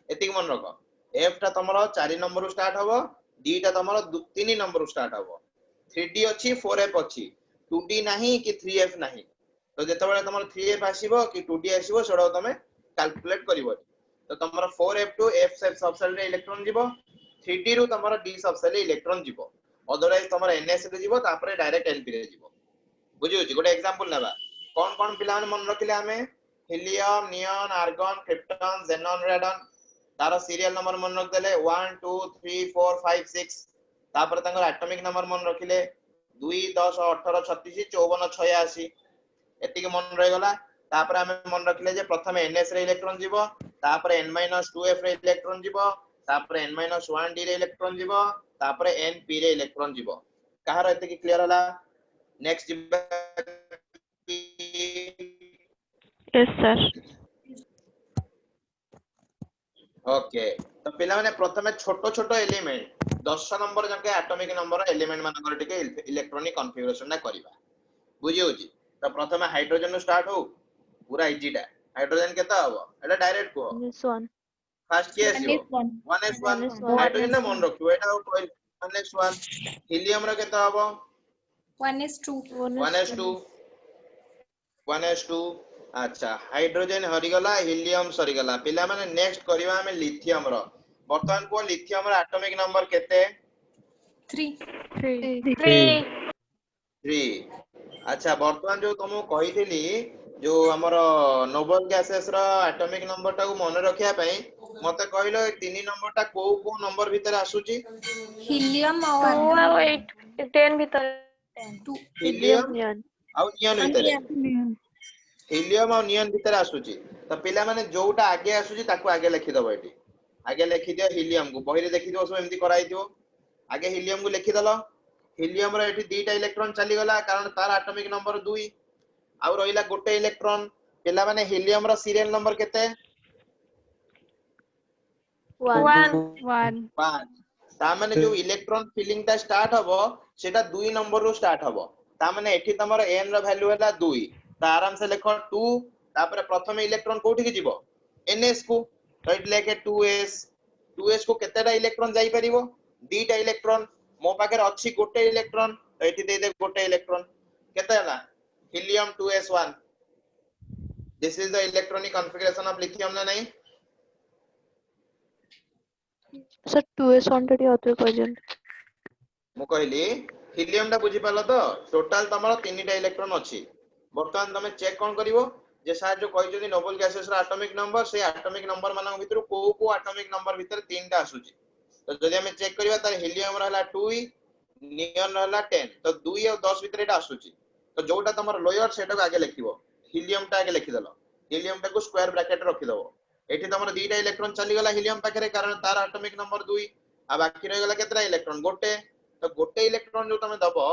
एतिक मन रखो f टा तमरो 4 नंबर रो स्टार्ट हबो d टा तमरो 3 नंबर रो स्टार्ट हबो 3d अछि 4f अछि 2d नाही कि 3f नाही तो जेते बेले तमरो 3f आसीबो कि 2d आसीबो सेडा तमे कैलकुलेट करिवो तो तमरो 4f टू f सबसेल रे इलेक्ट्रॉन जीवो 3d रो तमरो d सबसेल रे इलेक्ट्रॉन जीवो अदरवाइज तमरो ns रे जीवो तापरे डायरेक्ट np रे जीवो बुझियो जी गोटे एग्जांपल लेबा कोन पिला मन रखिले हमें helium neon argon krypton xenon radon तारो सीरियल नंबर मन रख देले 1 2 3 4 5 6 तापर तांगर एटॉमिक नंबर मन रखिले 2 10 18 36 54 86 एतिके मन रहि गला तापर हमें मन रखिले जे प्रथमे ns रे इलेक्ट्रॉन जीवो तापर n-2f रे इलेक्ट्रॉन जीवो तापर n-1d रे इलेक्ट्रॉन जीवो तापर np रे इलेक्ट्रॉन जीवो कहार एतिके क्लियर होला नेक्स्ट yes sir ओके तो पिला माने प्रथमे छोटो छोटो एलिमेंट 10 नंबर जाके एटॉमिक नंबर एलिमेंट मानकर टिके इलेक्ट्रॉनिक कॉन्फ़िगरेशन ना करबा बुझी होची तो प्रथमे हाइड्रोजन स्टार्ट हो पूरा इजीटा हाइड्रोजन केता हबो एटा डायरेक्ट को -1 फर्स्ट के आसीबो 1s1 हाइड्रोजन ना मन रखियो एटा कोइ 1s1 हीलियम रो केता हबो 1s2 1s2 1s2 अच्छा हाइड्रोजन हरि गला हीलियम सरी गला पिला माने नेक्स्ट करबा हमें लिथियम रो वर्तमान को लिथियम रो एटॉमिक नंबर केते 3 3 3 अच्छा वर्तमान जो तुमको कहिथिली जो हमर नोबल गैसेस रो एटॉमिक नंबर टा को मन रखिया पई मते कहलो 3 नंबर टा को नंबर भीतर आसुची हीलियम 2 और ଆଉ 8 10 ଭିତରେ 2 हीलियम नियन और नियन भीतर नियन हीलियम और नियन भीतर आसुची तो पिला माने जोटा आगे आसुची ताको आगे लिखि दबो एटी आगे लिखि दियो हीलियम को बहिरे देखि दियो सब एमती कराई दियो आगे हीलियम को लिखि दलो हीलियम रो एटी दुईटा इलेक्ट्रॉन चली गला कारण तार एटॉमिक नंबर 2 आउ रहिला गोटे इलेक्ट्रॉन पिला माने हीलियम रो सीरियल नंबर केते 1 1 5 ता माने जो इलेक्ट्रॉन फिलिंग ता स्टार्ट हबो सेटा 2 नंबर रो स्टार्ट हबो ता माने एठी तमरो n रो वैल्यू हैला 2 ता आराम से लिखो 2 तापर प्रथम इलेक्ट्रॉन कोठी की जीवो ns को तो इट लेके 2s को केतेटा इलेक्ट्रॉन जाई परिबो दीटा इलेक्ट्रॉन मो पाकर अछि गोटे इलेक्ट्रॉन तो एठी दे दे गोटे इलेक्ट्रॉन केते हला helium 2s1 this is the electronic configuration of lithium ना नहीं सर 2s1 टी अथर कहजन मु कहली हीलियम टा बुझी पालो तो टोटल तमरो 3टा इलेक्ट्रॉन अछि वर्तमान तमे चेक कोन करिवो जे सार जो कहि जदी नोबल गैसेस रा एटॉमिक नंबर से एटॉमिक नंबर मानक भीतर को एटॉमिक नंबर भीतर 3टा आसुची तो जदी हमें चेक करिवा तार हीलियम रहला 2 नियन रहला 10 तो 2 और 10 भीतर एटा आसुची तो जोटा तमरो लोअर सेटा को आगे लिखिबो हीलियम टा आगे लिखि दलो हीलियम टा को स्क्वायर ब्रैकेट रखि दबो एठी तमरो दीटा इलेक्ट्रॉन चली गला हीलियम पाखरे कारण तार एटॉमिक नंबर 2 आ बाकी रह गला केतरा इलेक्ट्रॉन गोटे तो गोटे इलेक्ट्रॉन जो तमे दबो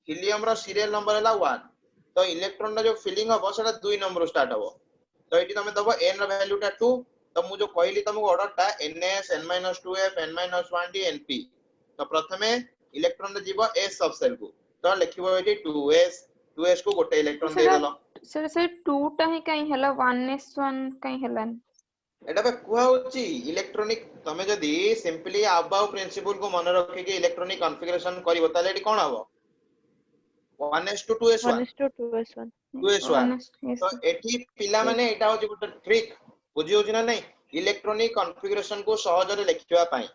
हीलियम रो सीरियल नंबर हैला 1 तो इलेक्ट्रॉन रा जो फिलिंग हबो सेटा 2 नंबर स्टार्ट हबो तो एठी तमे दबो n रो वैल्यू टा 2 तो मु जो कहली तुमको ऑर्डर टा ns n-2f n-1d np तो प्रथमे इलेक्ट्रॉन रे जीवो s सब सेल को तो लिखिबो एठी 2s को गोटे इलेक्ट्रॉन दे देलो सर से 2 टा ही कहीं हला 1s1 कहीं हला एटा बे कुआ होची इलेक्ट्रॉनिक तमे जदी सिंपली अबाउ प्रिंसिपल को मन रखि के इलेक्ट्रॉनिक कॉन्फ़िगरेशन करिवो ताले एठी कोन हबो 1s to 2s1 1:2s1 2s1 yes तो एठी पिला माने एटा होची गुटे ट्रिक बुझी होची ना नहीं इलेक्ट्रॉनिक कॉन्फ़िगरेशन को सहज रे लिखिवा पाई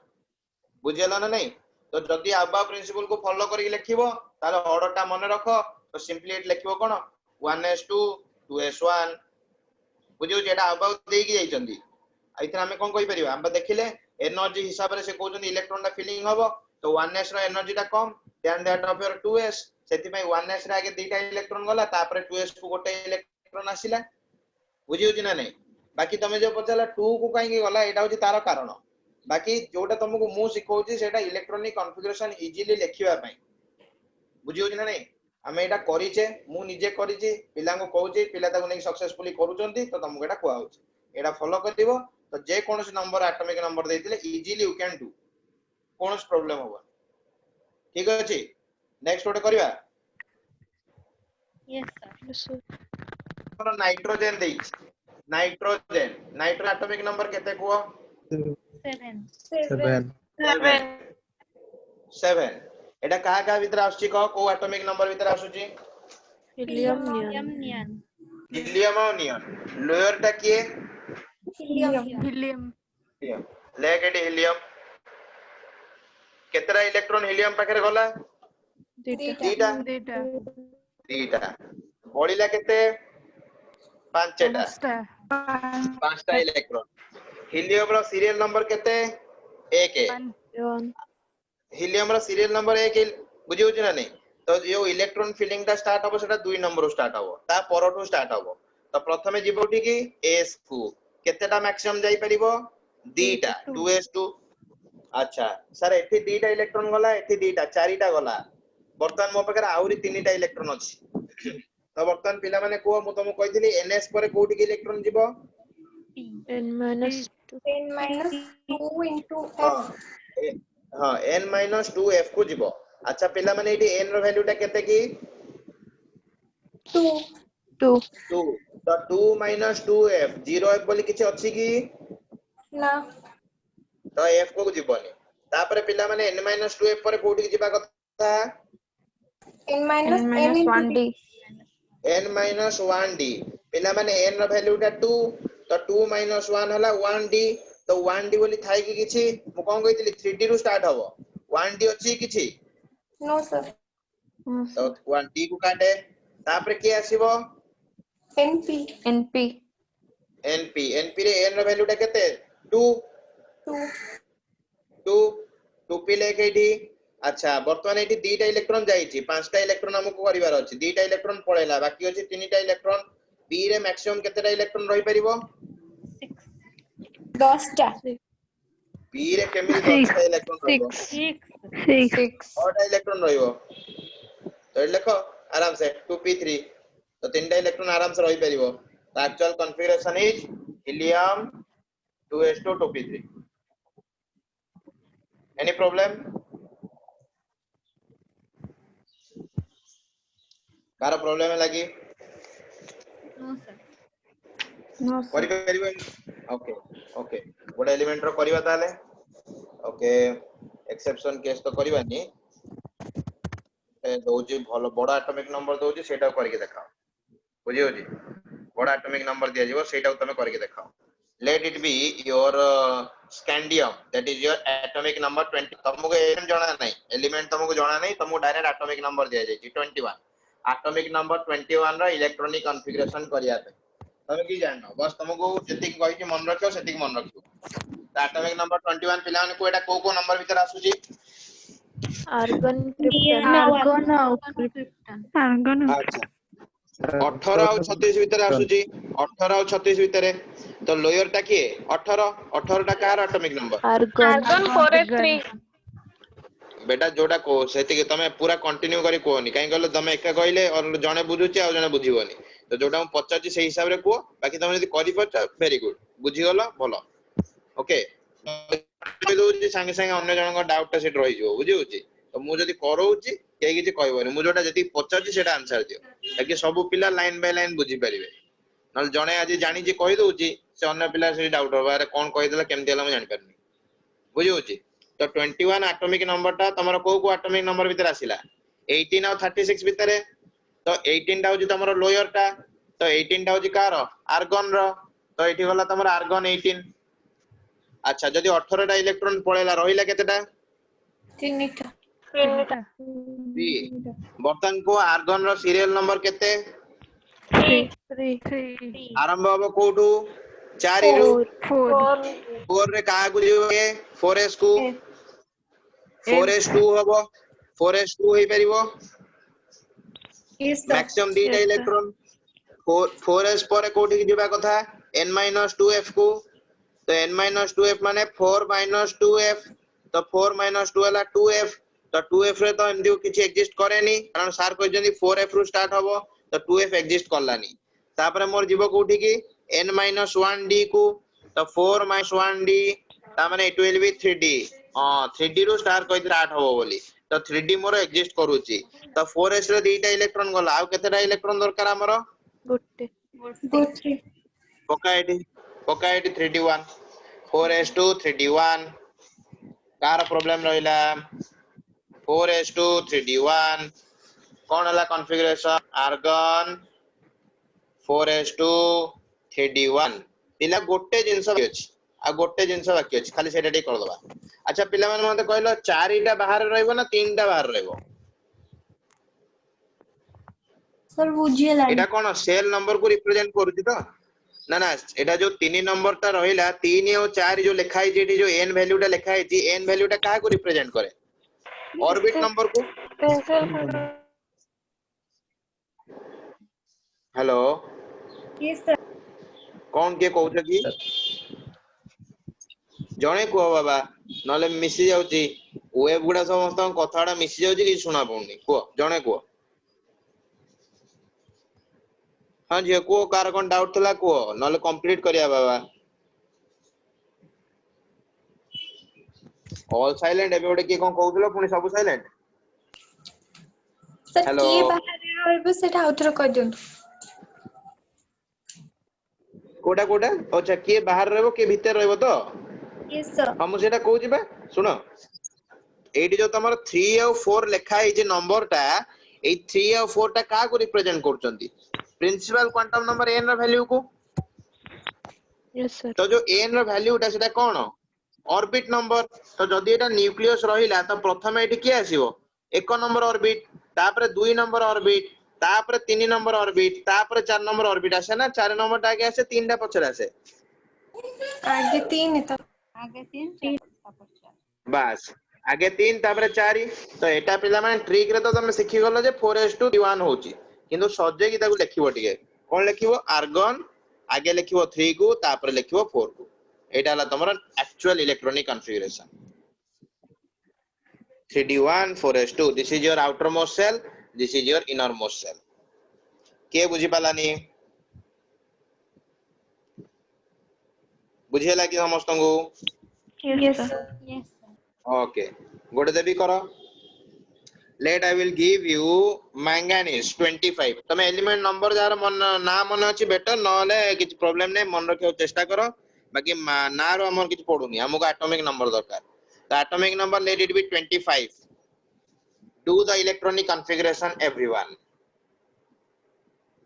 बुझियला ना नहीं तो जदी अबाउ प्रिंसिपल को फॉलो करि लिखिबो ताले ऑर्डर टा मन रखो तो सिंपली एट लिखिबो कोन 1s2 2s1 बुझियो जेटा अबाउ देकी जाइचंदी आइथरा हमें कोन कहि परिबा हम देखिले एनर्जी हिसाब रे से कहउचंदी इलेक्ट्रॉन टा फिलिंग हबो तो 1s रो एनर्जी टा कम than that of your 2s सेति पई 1s रे आगे दुईटा इलेक्ट्रॉन गला तापर 2s को गोटे इलेक्ट्रॉन आसीला बुझियो कि ना नहीं बाकी तमे जो पचाला 2 को काई के गला एटा होची तार कारण बाकी जोटा तुमको मु सिखौची सेटा इलेक्ट्रॉनिक कॉन्फ़िगरेशन इजीली लिखिबा पई बुझियो कि ना नहीं हमें एटा करिचे मु निजे करिचे पिला को कहउची पिला ताको नै सक्सेसफुली करूचंती तो तुमको एटा कोआ होची एटा फॉलो करिवो तो जे कोनोस नंबर एटॉमिक नंबर देथिले इजीली यू कैन डू कोनोस प्रॉब्लम होबा ठीक अछि नेक्स्ट ओटे करिवा यस सर पर नाइट्रोजन देइछ नाइट्रो एटॉमिक नंबर केते को 7 7 एटा कहा भीतर आछी को एटॉमिक नंबर भीतर आछुची हीलियम नियन हीलियम और नियन लोअर टा किए हीलियम लेकेडी हीलियम केतरा इलेक्ट्रॉन हीलियम पाखरे गला दीटा बळिला केते पांचटा इलेक्ट्रॉन हीलियम रो सीरियल नंबर केते 1 हीलियम रो सीरियल नंबर 1 बुझियो छी ना नहीं तो जो इलेक्ट्रॉन फिलिंग ता स्टार्ट हबो सेटा 2 नंबर स्टार्ट हबो ता परठो स्टार्ट हबो तो प्रथमे जीवोटी की s को केतेटा मैक्सिमम जाई परिबो दीटा 2s2 अच्छा सर एठी दीटा इलेक्ट्रॉन गला एठी दीटा चारिटा गला वर्तमान मो पकर आउरी तीनटा इलेक्ट्रॉन अछि तो वर्तमान पिला माने को मु तुमको कहितली ns पर कोठी के इलेक्ट्रॉन जीवो n-2 10 - 2 into हां f हां n - 2f को जीवो अच्छा पिला माने एटी n रो वैल्यूटा केते की 2 2 2 तो 2 - 2f 0f बोली किछि अछि की ना तो f को जीवनी तापर पिला माने n - 2f पर कोठी की जीवा कथा n n minus n minus into 1 d d n - 1d पिला माने n रो वैल्यूटा 2 तो 2 - 1 हला 1d तो 1d बोली थाई की किछि मु कोन कहितली 3d रू स्टार्ट हबो 1d अछि किछि no sir तो 1d को काटे तापर के आसीबो np np np रे n रो वैल्यूटा केते 2 2 2 2 पी लेके एठी अच्छा वर्तमान एठी दीटा इलेक्ट्रॉन जाईची पांचटा इलेक्ट्रॉन हमको करिवार अछि दीटा इलेक्ट्रॉन पळेला बाकी अछि तीनटा इलेक्ट्रॉन p रे मैक्सिमम केतेटा इलेक्ट्रॉन रहि परिबो 10 टा p रे केमिति 10टा इलेक्ट्रॉन रहबो 6 6टा इलेक्ट्रॉन रहइबो तो देखो आराम से 2p3 तो तीनटा इलेक्ट्रॉन आराम से रहि परिबो तो actual configuration is helium 2s2 2p3 any problem car problem लागी no sir करि परिबो ओके ओके गोटे एलिमेंट रो करबा ताले ओके एक्सेप्शन केस तो करबानी ए दोजी भलो बड़ा एटॉमिक नंबर दोजी सेटा करके देखाओ बुझी होजी बड़ा एटॉमिक नंबर दिया जीवो सेटा तमे करके देखाओ let it be your scandium that is your atomic number 20 तुमको एलिमेंट जाना नहीं एलिमेंट तुमको जाना नहीं तुमको डायरेक्ट एटॉमिक नंबर दिया जाई 21 एटॉमिक नंबर 21 रो इलेक्ट्रॉनिक कॉन्फ़िगरेशन करिया पे तमे की जाननो बस तुमको जति कहि कि मन रखियो सेति मन रखियो तो एटॉमिक नंबर 21 पिला माने को एटा को नंबर भीतर आसुची आर्गन argon ଆଉ krypton आर्गन अच्छा 18 और 36 भीतर आसुची 18 और 36 भीतर तो लोअर टा किए 18 18 टा कार atomic number argon argon 4s3 बेटा जोटा को सेति के तमे पूरा कंटिन्यू करी कोनी काई कहले तमे एका कहले और जने बुझुची आ जने बुझिबोनी तो जोटा हम पचाची से हिसाब रे को बाकी तमे यदि करि परछ वेरी गुड बुझी गलो भलो ओके दोजी संगे संगे अन्य जन को डाउट टा सेट रहि जो बुझी होची तो मु जदी करौची के किछि कहबोनी मु जोटा जति पचाची सेटा आंसर दियो ताकि सब पिला लाइन बाय लाइन बुझी परिबे नल जने आज जानि जे कहि दोची से अन्य पिला से डाउट होबा अरे कोन कहि देला केमति हला म जानि परनी बुझी होची तो 21 एटॉमिक नंबर टा तमरो को एटॉमिक नंबर भीतर आसिला 18 और 36 भीतर तो 18 टा होची तमरो लोअर टा तो 18 टा होची कार आर्गन रो तो एठी गला तमरो आर्गन 18 अच्छा जदी 18 टा इलेक्ट्रॉन पळेला रहिला केतेटा 3 टा 3 बर्तन को आर्गन रो सीरियल नंबर केते 3 आरंभ हबो कोठू 4 रु 4 4 रे का को जीवे 4s को 4s2 हबो 4s2 होई परिबो yes sir मैक्सिमम दीटा Yes, sir. इलेक्ट्रॉन 4s पर कोठी की जीवा कथा n - 2f को तो n - 2f माने 4 - 2f तो 4 - 2 हला 2f तो 2f रे तो एमदी किछि एग्जिस्ट करेनी कारण सर कहि जंदी 4f रु स्टार्ट हबो तो 2f एग्जिस्ट करलानी तापरे मोर जीवो कोठी की n - 1d को तो 4 - 1d ता माने इट विल बी 3d हां 3d रु स्टार्ट कहि 8 हबो बोली तो 3d मोर एग्जिस्ट करूची तो 4s रे दीटा इलेक्ट्रॉन गला आ केतेटा इलेक्ट्रॉन दरकार हमरो गोटे good 3 पका eighty 3d1 4s2 3d1 car problem रहिला 4s2 3d1 कोन हला कॉन्फ़िगरेशन आर्गन 4s2 3d1 पिला गोटे जिंस बाकी अछि आ गोटे जिंस बाकी अछि खाली सेटा टे कर दबा अच्छा पिला माने मते कहलो 4 टा बाहर रहइबो ना 3 टा बाहर रहइबो sir बुझिए लाइन एटा कोन सेल नंबर को रिप्रेजेंट करूची तो ना ना एटा जो 3 नंबर ता रहिला 3 और 4 जो लिखा है जेटी जो n वैल्यू टा लिखा है जी n वैल्यू टा काहा को रिप्रेजेंट करे ऑर्बिट नंबर को हेलो yes sir कौन के कहउछ की जणे को बाबा नले मिसी जाउची वेब गुडा समस्त कथाडा मिसी जाउची कि सुना पउनी को जणे को हां जे को कार कोन डाउट थला को नले कंप्लीट करिया बाबा ऑल साइलेंट एबे ओडे की कोन कहउतलो पुनी सब साइलेंट सर हेलो किए बाहर रहबो सेटा आउथरो कह दियंतु कोटा कोटा अच्छा किए बाहर रहबो के भीतर रहबो तो यस सर हम सेटा कहू जिबा सुनो एटी जो तमर 3 और 4 लिखा है जे नंबर टा ए 3 और 4 टा का को रिप्रेजेंट करचंती प्रिंसिपल क्वांटम नंबर n र वैल्यू को यस सर तो जो n र वैल्यू टा सेटा कोन ऑर्बिट नंबर तो जदी एटा न्यूक्लियस रहिला तो प्रथम एटी के आसीबो 1 नंबर ऑर्बिट तापर 2 नंबर ऑर्बिट तापर 3 नंबर ऑर्बिट तापर 4 नंबर ऑर्बिट आसे ना 4 नंबर टा आगे आसे 3 टा पछर आसे आगे 3 तो आगे 3 तापर 4 बस आगे 3 तापर 4 तो एटा पिला माने ट्रिक रे तो तुम सिखि गलो जे 4:1 होची किंतु सजे की ताकू लिखिबो टिके कोन लिखिबो आर्गन आगे लिखिबो 3 को तापर लिखिबो 4 को एटा हला तमरा actual electronic configuration 3d1 4s2 this is your outermost cell this is your innermost cell के बुझी पालानी बुझेला कि समस्त को यस सर यस ओके गोटे देबी करो let I will give you manganese 25 तमे एलिमेंट नंबर जार मन ना मन अछि बेटर नले किछ प्रॉब्लम नै मन रखियो चेष्टा करो बाकी ना रो हमर किछ पडुनी हमको एटॉमिक नंबर दरकार तो atomic number let it be 25 do the electronic configuration everyone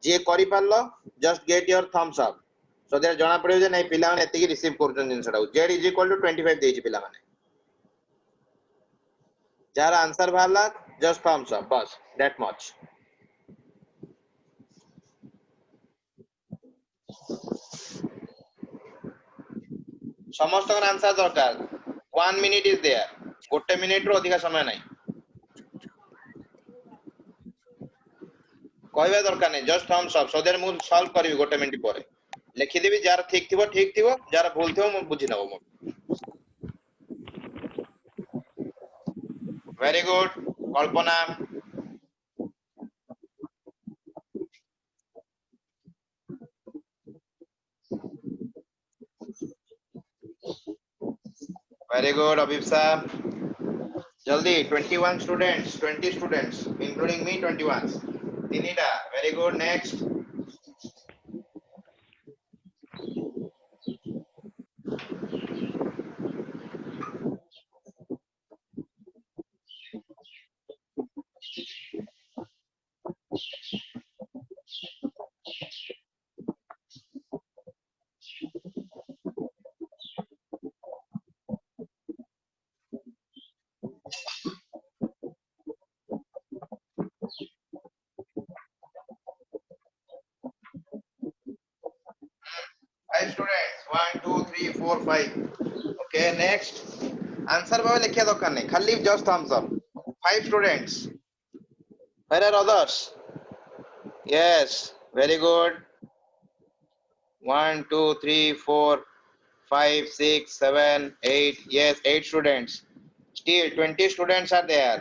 जे करि पारलो just get your thumbs up so that जणा पडियो जे नै पिला माने एति की रिसीव करजन जिनसडा z is equal to 25 देछि पिला माने जार आंसर भाला just thumbs up बस that much समस्त का आंसर दरकार 1 minute is there गोटे मिनिट रो अधिक समय नै कहबा दरकार नै just thumbs up so that मु सॉल्व करबी गोटे मिनिट परे लिखि देबी जार ठीक थिबो जार भूल थिबो मु बुझी नबो मु वेरी गुड कल्पना वेरी गुड अभिप्सा जल्दी 21 students 20 students including me 21 tinita very good next five students 1 2 3 4 5 okay next answer बाबा लिखिया दरकार नै खाली just thumbs up 5 students where are others yes very good 1 2 3 4 5 6 7 8 yes 8 students still 20 students are there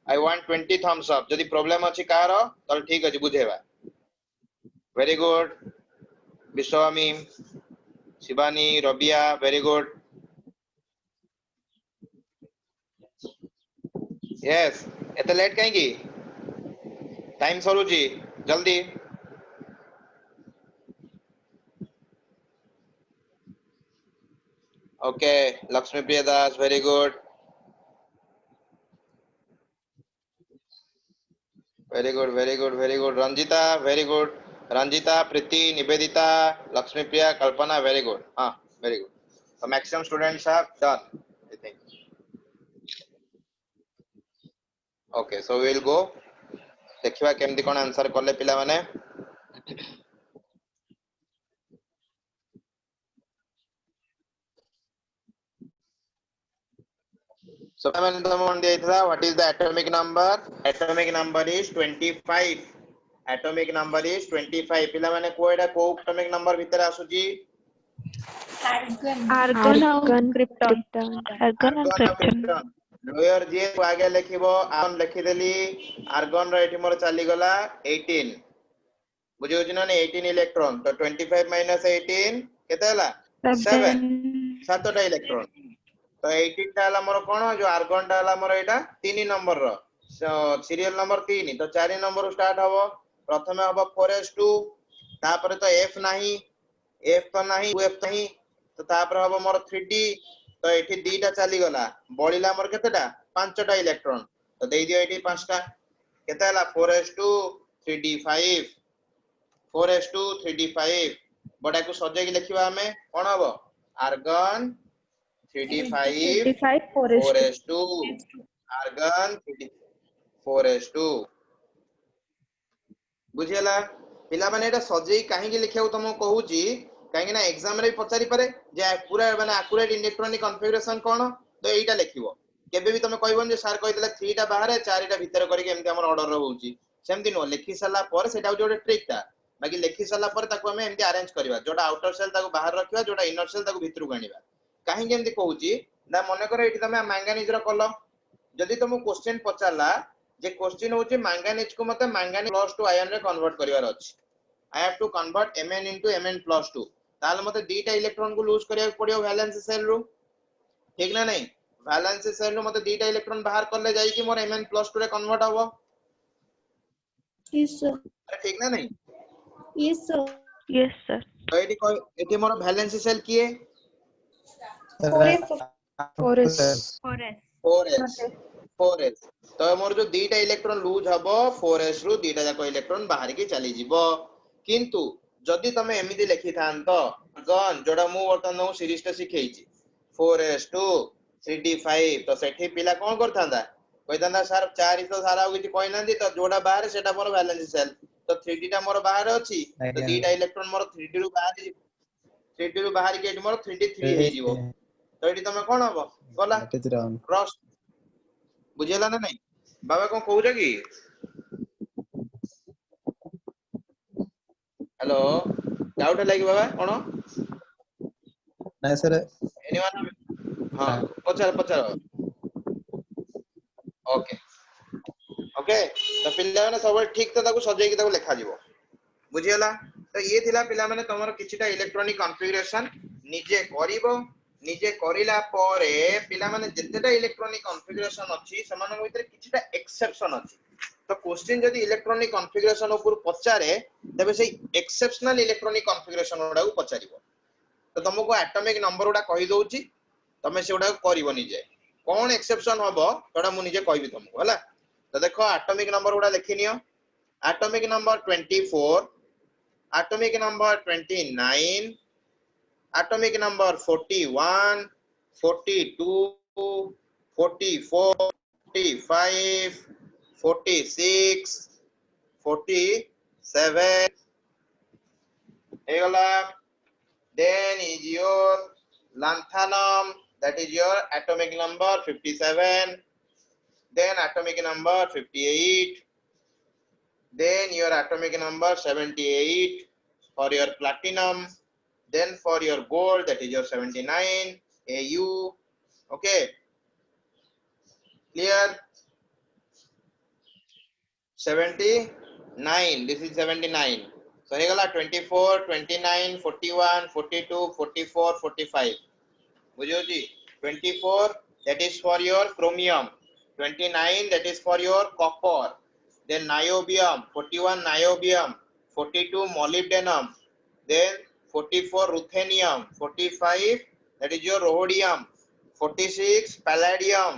I want 20 thumbs up जदि problem अछि कार त ठीक अछि बुझेबा very good विश्वामी Shivani Rabiya very good yes एते लेट काहे की टाइम सरू जी जल्दी okay Lakshmi Priya Das very good very good very good very good Ranjita very good Ranjita Preeti Nivedita Lakshmi Priya Kalpana very good हाँ very good so maximum students have done I think okay so we will go देखिबा केमती कोन answer करले पिला माने so मैंने तो मन दिया था what is the atomic number is 25 atomic number is 25 पिला माने कोएडा को atomic number भीतर आसुची आर्गन और क्रिप्टन आर्गन और क्रिप्टन लोअर जे को आगे लिखिबो आन लिखि देली आर्गन रो एठी मोर चली गला 18 बुझियो जिना ने 18 इलेक्ट्रॉन तो 25 - 18 केते हला 7 सातटा इलेक्ट्रॉन तो 18 टा हला मोर कोन जो आर्गन टा हला मोर एटा 3 नंबर रो सीरियल नंबर 3 तो 4 नंबर स्टार्ट हबो प्रथमे हबो 4s2 तापर तो f नाही f तो नाही 2f नाही तो तापर हबो मोर 3d तो एठी दीटा चली गला बळिला मोर केतेटा 5 टा इलेक्ट्रॉन तो देई दियो एठी 5 टा केते हला 4s2 3d5 4s2 3d5 बडा को सजे के लिखिबा हमें कोन हबो argon 3d5 25 4s2 4s2 argon 4s2 बुझियला पिला माने एटा सजेई काहे के लिखिया तुम कहूची काहे ना एग्जाम रे पचारि पारे जे पूरा माने एक्यूरेट इलेक्ट्रॉनिक कॉन्फ़िगरेशन कोन तो एटा लिखिबो केबे भी तुम कहबन जे सर कहितले 3 टा बाहर 4 टा भीतर करिके एमति हमर ऑर्डर होउची सेमति नो लिखि सला पर सेटा जोटे ट्रिक ता बाकी लिखि सला पर ताको हमें एमति अरेंज करबा जोटा आउटर सेल ताको बाहर रखिबा जोटा इनर सेल ताको भीतर गणिबा काहे के एमति कहूची ना मने करो एठी तुम मैंगानीज रो कलो जदि तुम क्वेश्चन पचारला जे क्वेश्चन होची मैंगानीज को मते मैंगानीज +2 आयन रे कन्वर्ट करिवार अछि I have to convert Mn into Mn+2 ताल मते दीटा इलेक्ट्रॉन को लूज करिया पड़ियो वैलेंस सेल रो ठीक ना नहीं वैलेंस सेल रो मते दीटा इलेक्ट्रॉन बाहर करले जाई कि मोर Mn+2 रे कन्वर्ट हबो यस सर अरे ठीक ना नहीं यस सर Yes, sir. तो एटी मोर वैलेंस सेल किए 4s 4s 4s 4s तो मोर जो दीटा इलेक्ट्रॉन लूज हबो 4s रु दीटा जाको इलेक्ट्रॉन बाहर की चली जिवो किंतु जदि तमे एमिति लिखि थांतो गन जोडा मु वर्तन नो सीरीज टा सिखेइची 4s2 3d5 तो सेठी पिला कोन करथांदा कहिथांदा सर 4 तो सारा किछि कोइ नांदी तो जोडा बाहर सेटा मोर वैलेंस सेल तो 3d टा मोर बाहर अछि तो दीटा इलेक्ट्रॉन मोर 3d रु बाहर के मोर 3d 3 हे जिवो तो एटी तमे कोन हबो गला क्रॉस बुझेला ना नहीं बाबा कोन कहू कि हेलो डाउट है कि बाबा कोन नहीं सर एनीवन हां पचार ओके ओके तो पिल्ला माने सब ठीक तो ताको सजाई के ताको लिखा जीवो बुझियला तो ये थिला पिल्ला माने तमरो किछिटा इलेक्ट्रॉनिक कॉन्फ़िगरेशन निजे करिवो निजे करिला परे पिला माने जतेटा इलेक्ट्रॉनिक कॉन्फ़िगरेशन अछि समान भीतर किछिटा एक्सेप्शन अछि तो क्वेश्चन जदी इलेक्ट्रॉनिक कॉन्फ़िगरेशन ऊपर पचारे तबे से एक्सेप्शनल इलेक्ट्रॉनिक कॉन्फ़िगरेशन उडा को पचारिबो तो तुमको एटॉमिक नंबर उडा कहि दोउची तमे से उडा करिवो निजे कोन एक्सेप्शन हबो तोडा मु निजे कहबी तुमको हला तो देखो एटॉमिक नंबर उडा लिखिनियो atomic number 24 atomic number 29 atomic number 41 42 44 45 46 47 egala then is your lanthanum that is your atomic number 57 then atomic number 58 then your atomic number 78 for your platinum then for your gold that is your 79 AU okay clear 79 this is 79 so hegala 24 29 41 42 44 45 bujho ji 24 that is for your chromium 29 that is for your copper then niobium 41 niobium 42 molybdenum then 44 ruthenium 45 that is your rhodium 46 palladium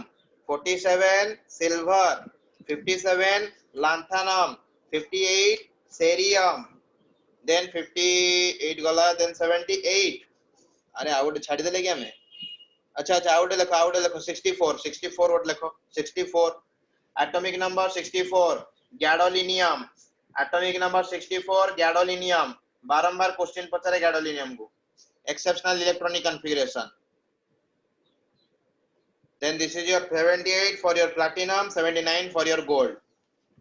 47 silver 57 lanthanum 58 cerium then 58 गला then 78 अरे out छाड़ी देले क्या मैं अच्छा out लिखो 64 word लिखो 64 atomic number 64 gadolinium atomic number 64 gadolinium बारंबार क्वेश्चन पचारे गैडोलिनियम को exceptional electronic configuration then this is your 78 for your platinum 79 for your gold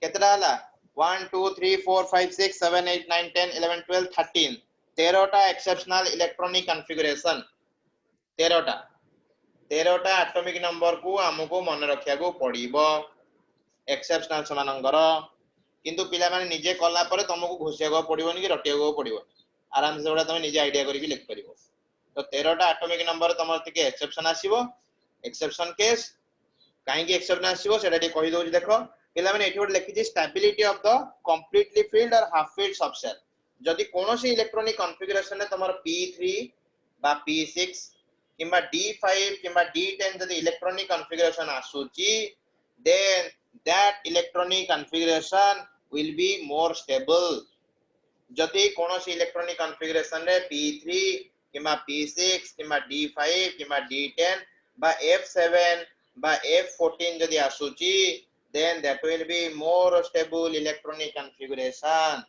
कितना आला 1 2 3 4 5 6 7 8 9 10 11 12 13 13 टा एक्सेप्शनल इलेक्ट्रॉनिक कॉन्फ़िगरेशन 13 टा एटॉमिक नंबर को हमको मन रखिया को पड़िबो एक्सेप्शनल समानंगर किंतु पिला माने निजे कला परे तुमको घोषिया को पड़िबोनी कि रटिया को पड़िबो आराम से ओडा तुम निजे आईडिया करी लिख परिबो तो 13 टा एटॉमिक नंबर तमर तिके एक्सेप्शन आसीबो एक्सेप्शन केस काहे की एक्सेप्शन आसीबो सेटा टी कहि दोउ देखो पिला माने एठी गोटे लिखि छि stability of the completely field और हाफ फील्ड सबसेल जदि कोनोसी इलेक्ट्रॉनिक कॉन्फ़िगरेशन ने तमर P3 बा P6 किंबा D5 किंबा D10 जदि इलेक्ट्रॉनिक कॉन्फ़िगरेशन आसुची then that electronic configuration will be more stable जदि कोनोसी इलेक्ट्रॉनिक कॉन्फ़िगरेशन रे P3 किंबा P6 किंबा D5 किंबा D10 बा F7 बा F14 जदि आसुची then that will be more stable electronic configuration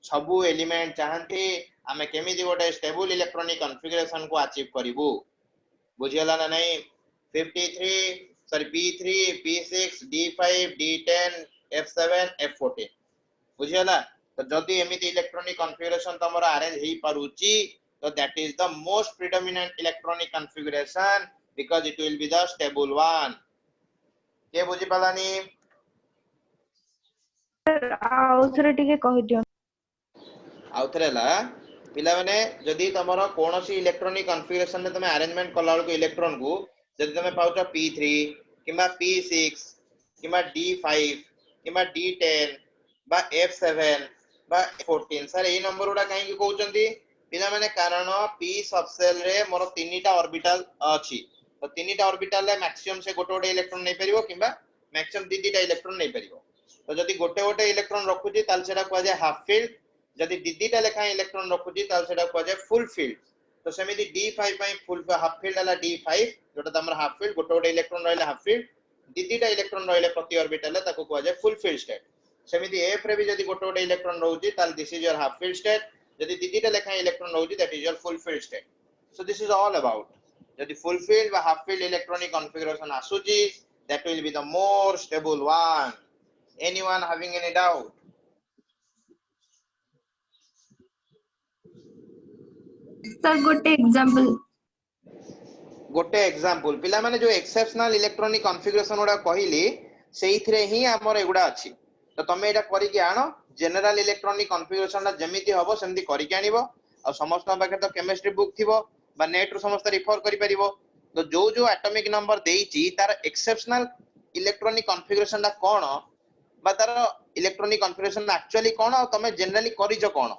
सबु एलिमेंट चाहंती आमे केमिति गोटे स्टेबल इलेक्ट्रॉनिक कॉन्फ़िगरेशन को अचीव करिवु बुझियला ना नहीं 53 sorry P3 P6 D5 D10 F7 F14 बुझियला तो जदि एमिति इलेक्ट्रॉनिक कॉन्फ़िगरेशन तमरो अरेंज हेई पारुची तो that is the most predominant electronic configuration because it will be the stable one के बुझि पलानी आउथरे टिके कहि दियो आउथरेला पिला माने जदि तमरो कोनोसी इलेक्ट्रॉनिक कॉन्फ़िगरेशन ने तमे अरेंजमेंट कला को इलेक्ट्रॉन को जदि तमे पाउछ P3 किंबा P6 किंबा D5 किंबा D10 बा F7 बा F14 सर ए नंबर उडा काहे की कहउचंदी पिला माने कारण P सबसेल रे मोर तीनटा ऑर्बिटल अछि तो तीनटा ऑर्बिटल रे मैक्सिमम से गोटे गोटे इलेक्ट्रॉन नै परिबो किंबा मैक्सिमम दीटा इलेक्ट्रॉन नै परिबो तो जदि गोटे गोटे इलेक्ट्रॉन रखुची ताल सेटा को जाय हाफ फील्ड जदि दीटा लेखा इलेक्ट्रॉन रखुची ताल सेटा को जाय फुल फील्ड तो सेमिति D5 पई फुल हाफ फील्ड हला D5 जोटा तमर हाफ फील्ड गोटे गोटे इलेक्ट्रॉन रहले हाफ फील्ड दीटा इलेक्ट्रॉन रहले प्रति ऑर्बिटल ताको को जाय फुल फील्ड स्टेट सेमिति F रे भी जदि गोटे गोटे इलेक्ट्रॉन रहउची ताल this is your half filled state जदि दीटा लेखा इलेक्ट्रॉन रहउची that is your full filled state so this is all about जदि फुल फील्ड बा हाफ फील्ड इलेक्ट्रॉनिक कॉन्फ़िगरेशन आसुची that will be the more stable one anyone having any doubt sir गोटे example पिला माने जो exceptional electronic configuration उडा कहिली सेइथरे ही हमर एगुडा अछि तो तमे एटा करि के आनो जनरल इलेक्ट्रॉनिक कॉन्फ़िगरेशन ला जेमिति हबो सेमति करि के आनिबो आ समस्त पाखे तो केमिस्ट्री बुक थिबो बा नेट रो समस्त रिफर करि परिबो तो जो जो एटॉमिक नंबर देइची तार एक्सेप्शनल इलेक्ट्रॉनिक कॉन्फ़िगरेशन ला कोन बा तार इलेक्ट्रॉनिक कॉन्फ़िगरेशन एक्चुअली कोन आ तमे जनरली करिजो कोन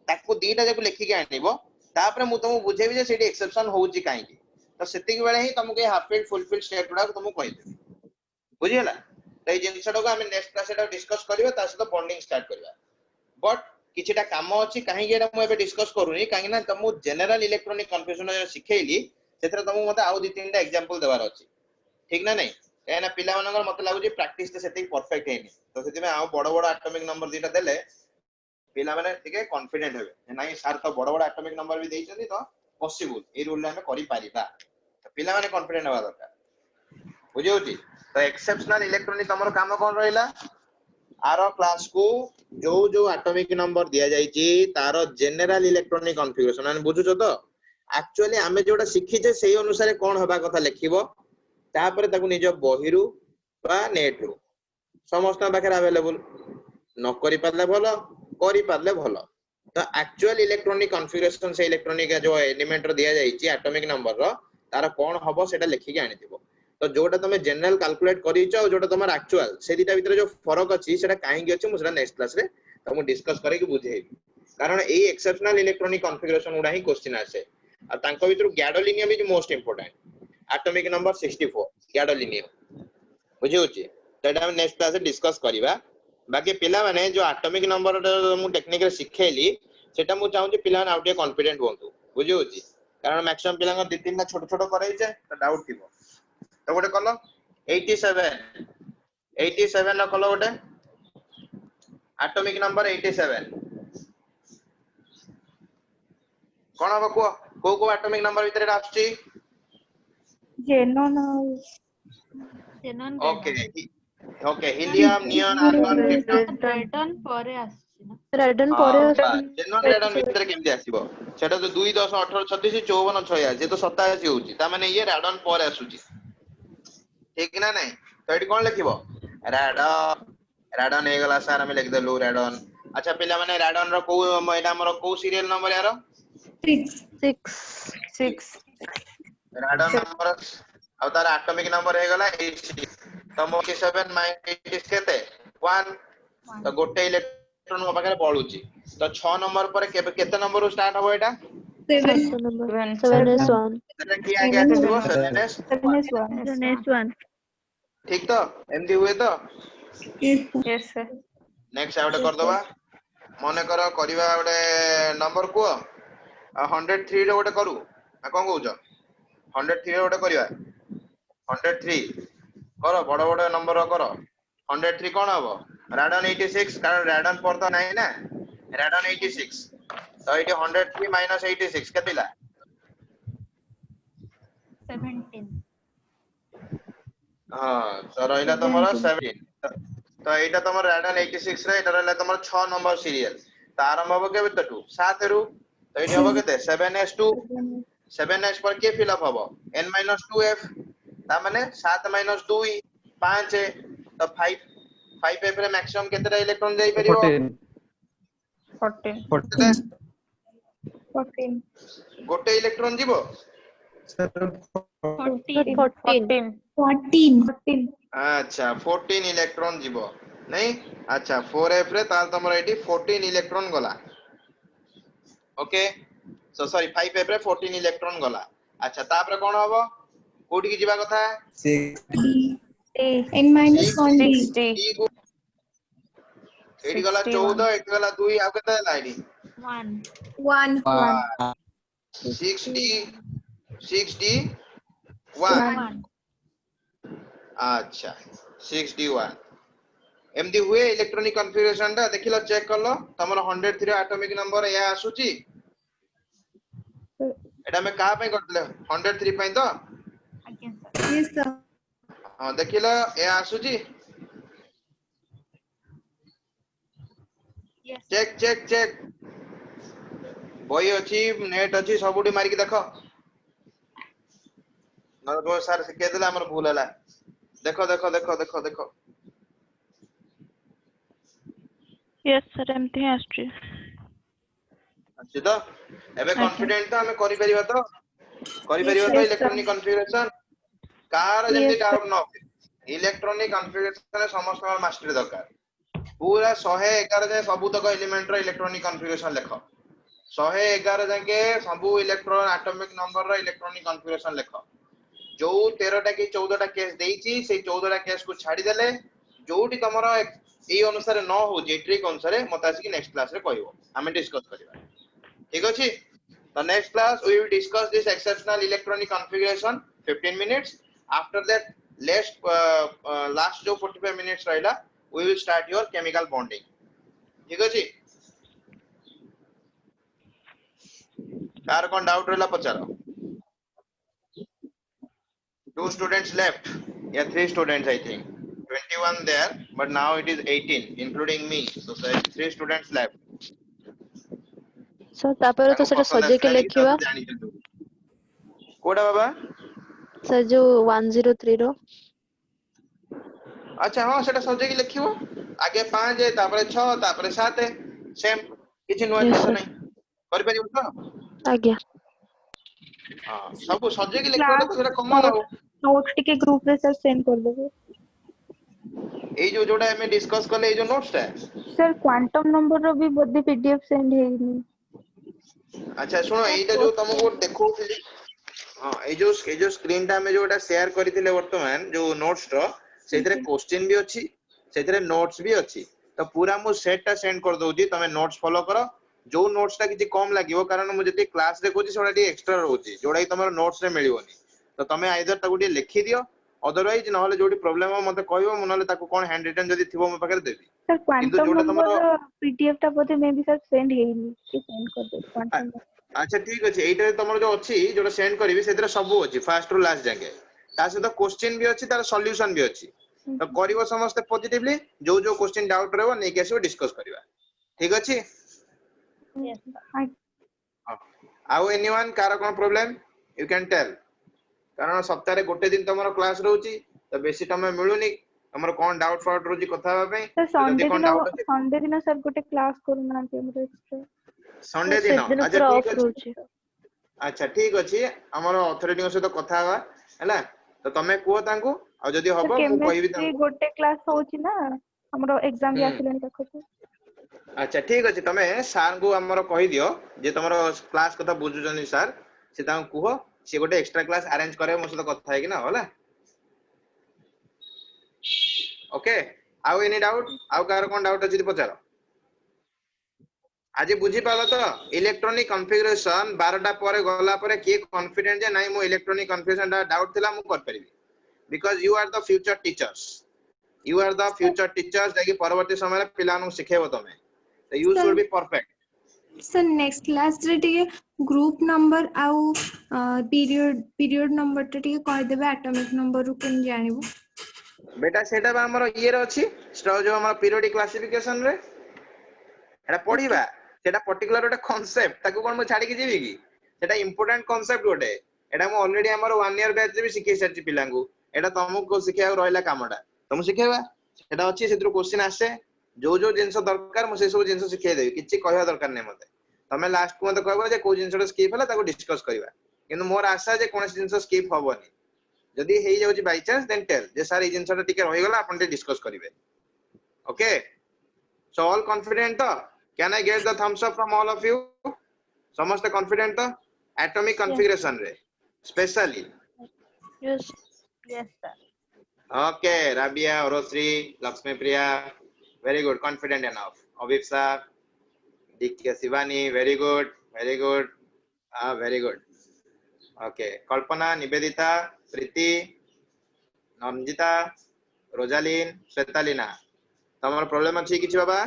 ताको दीटा जको लेखि के आनिबो तापरे मु तुमको बुझेबी जे सेठी एक्सेप्शन होउची काहे की तो सेतिक बेले ही तुमको half filled full filled state गुडा तुमको कहि देबी बुझियला तो जिनसडो आमे नेक्स्ट क्लास एटा डिस्कस करबा ता सहित बॉन्डिंग स्टार्ट करबा बट किछटा काम अछि काहे कि एटा मु एबे डिस्कस करूनी काहे ना तुमको जनरल इलेक्ट्रॉनिक कॉन्फ़िगरेशन सिखेइली सेतरे तुमको मते आउ 2-3टा एग्जांपल देबार अछि ठीक ना नै एना पिला मनकर मते लागु जे प्रैक्टिस ते सेतिक परफेक्ट हेनी तो सेति में आउ बड़ बड़ एटॉमिक नंबर दीटा देले पिला माने ठीक कॉन्फिडेंट हेबे नाही सर तो बड़ बड़ एटॉमिक नंबर भी देइछन्ती तो पॉसिबल ए रूल हमें करि पारिबा तो पिला माने कॉन्फिडेंट होबा दरकार बुझियोची तो एक्सेप्शनल इलेक्ट्रॉनिक तमरो काम कोन रहिला आरो क्लास को जो जो एटॉमिक नंबर दिया जाईची तारो जनरल इलेक्ट्रॉनिक कॉन्फ़िगरेशन माने बुझुछो तो एक्चुअली हमें जोटा सिखिजे सेही अनुसार कोन होबा कथा लिखिबो तापर ताकू निज बहिरु बा नेट रु समस्त बाखर अवेलेबल न करि पाले भलो करि पाले भलो तो एक्चुअल इलेक्ट्रॉनिक कॉन्फ़िगरेशन से इलेक्ट्रॉनिक जो एलिमेंट रो दिया जाईची एटॉमिक नंबर रो तार कोन हबो सेटा लिखि के आनि दिबो तो जोटा तमे जनरल कैलकुलेट करिचो जोटा तमर एक्चुअल से दिटा भीतर जो फरक अछि सेटा काहे कि अछि मु सेटा नेक्स्ट क्लास रे तमु डिस्कस करे कि बुझेबी कारण एई एक्सेप्शनल इलेक्ट्रॉनिक कॉन्फ़िगरेशन उडा ही क्वेश्चन आसे आ तांको भीतर gadolinium is most important atomic number 64 gadolinium बुझियोची तेडा हम नेक्स्ट क्लास रे डिस्कस करिबा बाकी पिला माने जो एटॉमिक नंबर मु टेक्निक रे सिखेली सेटा मु चाहू जे पिला आउ टे कॉन्फिडेंट होंतु बुझियोची कारण मैक्सिमम पिला 2-3टा छोट छोट करई जे तो डाउट थिबो तो गोटे कलो 87 ला कलो गोटे एटॉमिक नंबर 87 कोन हो को एटॉमिक नंबर भीतर आछी xenon okay okay helium neon argon krypton radon परे आछि ना रेडन परे जेनोन रेडन भीतर केमति आसीबो सेटा तो 2 10 18 36 54 56 जे तो 87 होउची ता माने ये रेडन परे आसुची ठीक ना नहीं तो एटी कोन लिखिबो रेडन हे गला सर हम लिख देलु रेडन अच्छा पिला माने रेडन रो को एटा हमर को सीरियल नंबर यारो 6 रेडन नंबर आ तार एटॉमिक नंबर हे गला 86 तो 87 - 86 केते 1 तो गोटे इलेक्ट्रॉन मो पाखे बळुची तो 6 नंबर पर केते नंबर स्टार्ट हो एटा 7 7 number. 7 7s1. सेटा की आगे आसीबो 7s 7s1 7s1. ठीक तो एमदी हुए तो yes sir yes sir next out कर दबा मने करो करबा ओडे नंबर को 103 रे ओडे करू आ कोन कहउछ 103 रे ओडे करबा 103 करो बड़ बड़ नंबर करो 103 कोन हबो radon 86 कारण radon पर तो नहीं ना radon 86 तो इटी 103 - 86 केतिला 17 हां तो रहइला तमरा 17 तो एटा तमर radon 86 रे एटा रहला तमर 6 नंबर सीरियल तो आरंभ हबो केबे तटू 7 रु तो एटी हबो केते 7s2 7s पर के फिल अप हबो n - 2f ता माने 7 - 2 5 तो 5f रे मैक्सिमम केतेटा इलेक्ट्रॉन जाई परिबो 14 14 14 गोटे इलेक्ट्रॉन जीवो 14 14 14 अच्छा 14 इलेक्ट्रॉन जीवो नहीं अच्छा 4f रे ताल तमर एटी 14 इलेक्ट्रॉन गला ओके सो सॉरी 5f रे 14 इलेक्ट्रॉन गला अच्छा तापर कोन हबो कोठी की जीवा कथा n minus 1 d 60 डी को एटी गला 14 एटी गला 2 आ केते हला एटी 1 1 6d 6d 1 1 अच्छा 6d1 एमदी हुए इलेक्ट्रॉनिक कॉन्फ़िगरेशन ता देखिलो चेक करलो तमर 103 एटॉमिक नंबर या आसुची एटा में का पे करतले 103 पे तो again sir yes sir हां देखिलो या आसुची yes चेक चेक चेक बही अछि नेट अछि सबुडी मारी के देखो न को सर सिखे देला हमर भूल हला देखो देखो देखो देखो देखो Yes sir, एमती ही आस्ट्री. अछि तो एबे कॉन्फिडेंट तो हमें करि परिबा तो Yes, इलेक्ट्रॉनिक कॉन्फ़िगरेशन कार जेंति Yes, sir. डाउट न इलेक्ट्रॉनिक कॉन्फ़िगरेशन समस्त मास्टरी दरकार पूरा 111 जाय सबु तक एलिमेंट रो इलेक्ट्रॉनिक कॉन्फ़िगरेशन लेखो 111 जाके सबु इलेक्ट्रॉन एटॉमिक नंबर रो इलेक्ट्रॉनिक कॉन्फ़िगरेशन लेखो जो 13टा की 14टा केस देइची से 14टा केस को छाडी देले जोटी तमरो एई अनुसार न हो जे ट्रिक अनुसार मत आसी नेक्स्ट क्लास रे कहबो हमें डिस्कस करबा ठीक अछि the next class we will discuss this exceptional electronic configuration 15 minutes after that last जो 45 minutes रहला we will start your chemical bonding ठीक अछि कार कोन डाउट रहला पचारो 2 students left yeah 3 students I think 21 there but now it is 18 including me so 3 students left sir तापर तो सेटा सजे के लेखिबा कोडा बाबा सर जो 103 रो अच्छा हां सेटा सजे के लिखिबो आगे 5 तापर 6 तापर 7 सेम किछि नुवा Yes, जिंस sir. नहीं कर परिबो तो आज्ञा. हां सब सजे के लिखिबो तो सेटा कॉमन हो नोट्स टिके ग्रुप रे सर सेंड कर देबे ए जो जोडा हमें डिस्कस करले ए जो नोट्स है सर क्वांटम नंबर रो भी बोधे पीडीएफ सेंड हेइनी अच्छा सुनो एटा जो तुमको देखौथिली हां ए जो स्क्रीन टा में जोटा शेयर करथिले वर्तमान जो नोट्स रो सेतरे क्वेश्चन भी अछि सेतरे नोट्स भी अछि तो पूरा मु सेट टा सेंड कर दोजी तमे नोट्स फॉलो करो जो नोट्स टा किछि कम लागिवो कारण मु जति क्लास रे कोछि सोडा टी एक्स्ट्रा रहउछि जोडा कि तमरो नोट्स रे मिलिवोनी तो तमे आइदर ताकू टी लिखि दियो अदरवाइज नहले जोडी प्रॉब्लम हो मते कहइबो मु नहले ताकू कोन हैंड रिटन जदी थिबो म पाखरे देबी सर किंतु क्वांटम जोडा नंबर तमरो रो पीडीएफ टा बोधे मे भी सर सेंड हेइनी कि सेंड कर दे क्वांटम अच्छा ठीक अछि एटा तमरो जो अछि जोडा सेंड करबी सेतरे सब अछि फर्स्ट टू लास्ट जाके ता से तो क्वेश्चन भी अछि तार सॉल्यूशन भी अछि तो करिवो समस्त पॉजिटिवली जो जो क्वेश्चन डाउट रहबो नै केसो डिस्कस करबा ठीक अछि yes sir आउ एनीवन कार कोन प्रॉब्लम यू कैन टेल कारण सप्ताह रे गोटे दिन तमरो क्लास रहउची तो बेसी समय मिलुनी हमर कोन डाउट फाउट रहउची कथा बा पई सर जदी कोन डाउट अछि संडे दिन सर गोटे क्लास करू ना हमर एक्स्ट्रा संडे से दिन दिन अच्छा पूरा ठीक ऑफ अछि रोचे. अच्छा ठीक अछि हमर अथॉरिटी से तो कथा हवा हैला तो तमे कुह तांकू आ जदी हबो मु कहबी केमिस्ट्री तांकू गोटे क्लास होची ना हमरो एग्जाम भी हम्म। आसिलेन देखो अच्छा ठीक अछि तमे सर को हमरो कहि दियो जे तमरो क्लास कथा बुझुजनी सर से तांकू कुह से गोटे एक्स्ट्रा क्लास अरेंज करे मो सହିତ कथा है कि ना होला ओके आउ एनी डाउट आउ कार कोन डाउट अछि पचारो आज बुझी पालो तो इलेक्ट्रॉनिक कॉन्फ़िगरेशन 12टा परे गला परे के कॉन्फिडेंट जे नाही मो इलेक्ट्रॉनिक कॉन्फ़िगरेशन दा डाउट थिला मु कर परिबी because you are the future teachers you are the future teachers जेकी परवर्ती समय पिलानु सिखेबो तमे so you Sir, should be perfect sir next class रे टिके ग्रुप नंबर आउ पीरियड नंबर टे टिके कहि देबे एटॉमिक नंबर रु केन जानिबो बेटा सेटा बा हमर ईयर अछि जो हमर पीरियोडिक क्लासिफिकेशन रे एटा पढिबा सेटा पर्टिकुलर गोटे कांसेप्ट ताको कोन मु छाडी के जेबी की सेटा इंपोर्टेंट कांसेप्ट गोटे एटा मु ऑलरेडी हमर 1 ईयर बैच रे भी सिखे सरची पिलांगु एटा तमको सिखेया रहला कामडा तमु सिखेबा सेटा अछि सेत्रु क्वेश्चन आसे जो जो जिंस दरकार मु से सब जिंस सिखे देबी किछि कहया दरकार नै मते तमे लास्ट को मते कहबो जे को जिंसटा स्किप हला ताको डिस्कस करबा किंतु मोर आशा जे कोन जिंस स्किप होबोनी जदी हेई जाउची बाय चांस देन टेल जे सर ई जिंसटा टिके रहि गला आपण ते डिस्कस करिवे ओके सो ऑल कॉन्फिडेंट तो can I get the thumbs up from all of you समस्त कॉन्फिडेंट तो एटॉमिक कॉन्फ़िगरेशन रे specially yes Yes, sir. Okay Rabiya औरश्री Lakshmi Priya very good confident enough Abhipsa डीके Shivani very good very good okay Kalpana Nivedita Preeti Nandita Rosalin Shwetalina तमर problem अछि किछि बाबा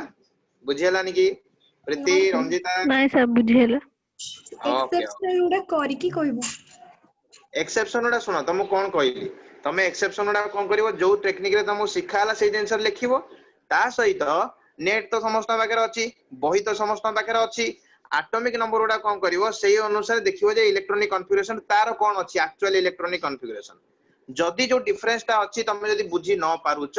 बुझियलानी की प्रीति रंजिता नाइ सर बुझेला ओके एक्सेप्शन उडा करी की कहबो एक्सेप्शन उडा सुनो तुम कोन कहली तमे एक्सेप्शन उडा कोन करिवो जो टेक्निक रे तुम सिखाला से आंसर लिखिवो ता सहित नेट तो समस्त पाखरे अछि बही तो समस्त पाखरे अछि एटॉमिक नंबर उडा कोन करिवो सेही अनुसार देखिवो जे इलेक्ट्रॉनिक कॉन्फ़िगरेशन तार कोन अछि एक्चुअली इलेक्ट्रॉनिक कॉन्फ़िगरेशन जदी जो डिफरेंस ता अछि तमे जदी बुझी न पारुच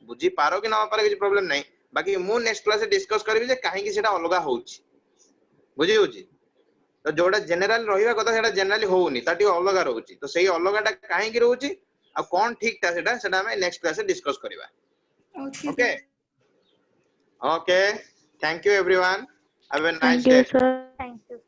बुझी पारो कि न पारो किछि प्रॉब्लम नै बाकी मु नेक्स्ट क्लास रे डिस्कस करबी जे काहे कि सेटा अलगा होउछि बुझी होउछि तो जोड़ा जनरल रहिबा कथा सेटा जनरली होउनी ताटी अलगा रहउछि तो सेही अलगाटा काहे कि रहउछि आ कोन ठीक ता सेटा हमें नेक्स्ट क्लास रे डिस्कस करबा okay okay thank you everyone have a nice thank you day sir Thank you.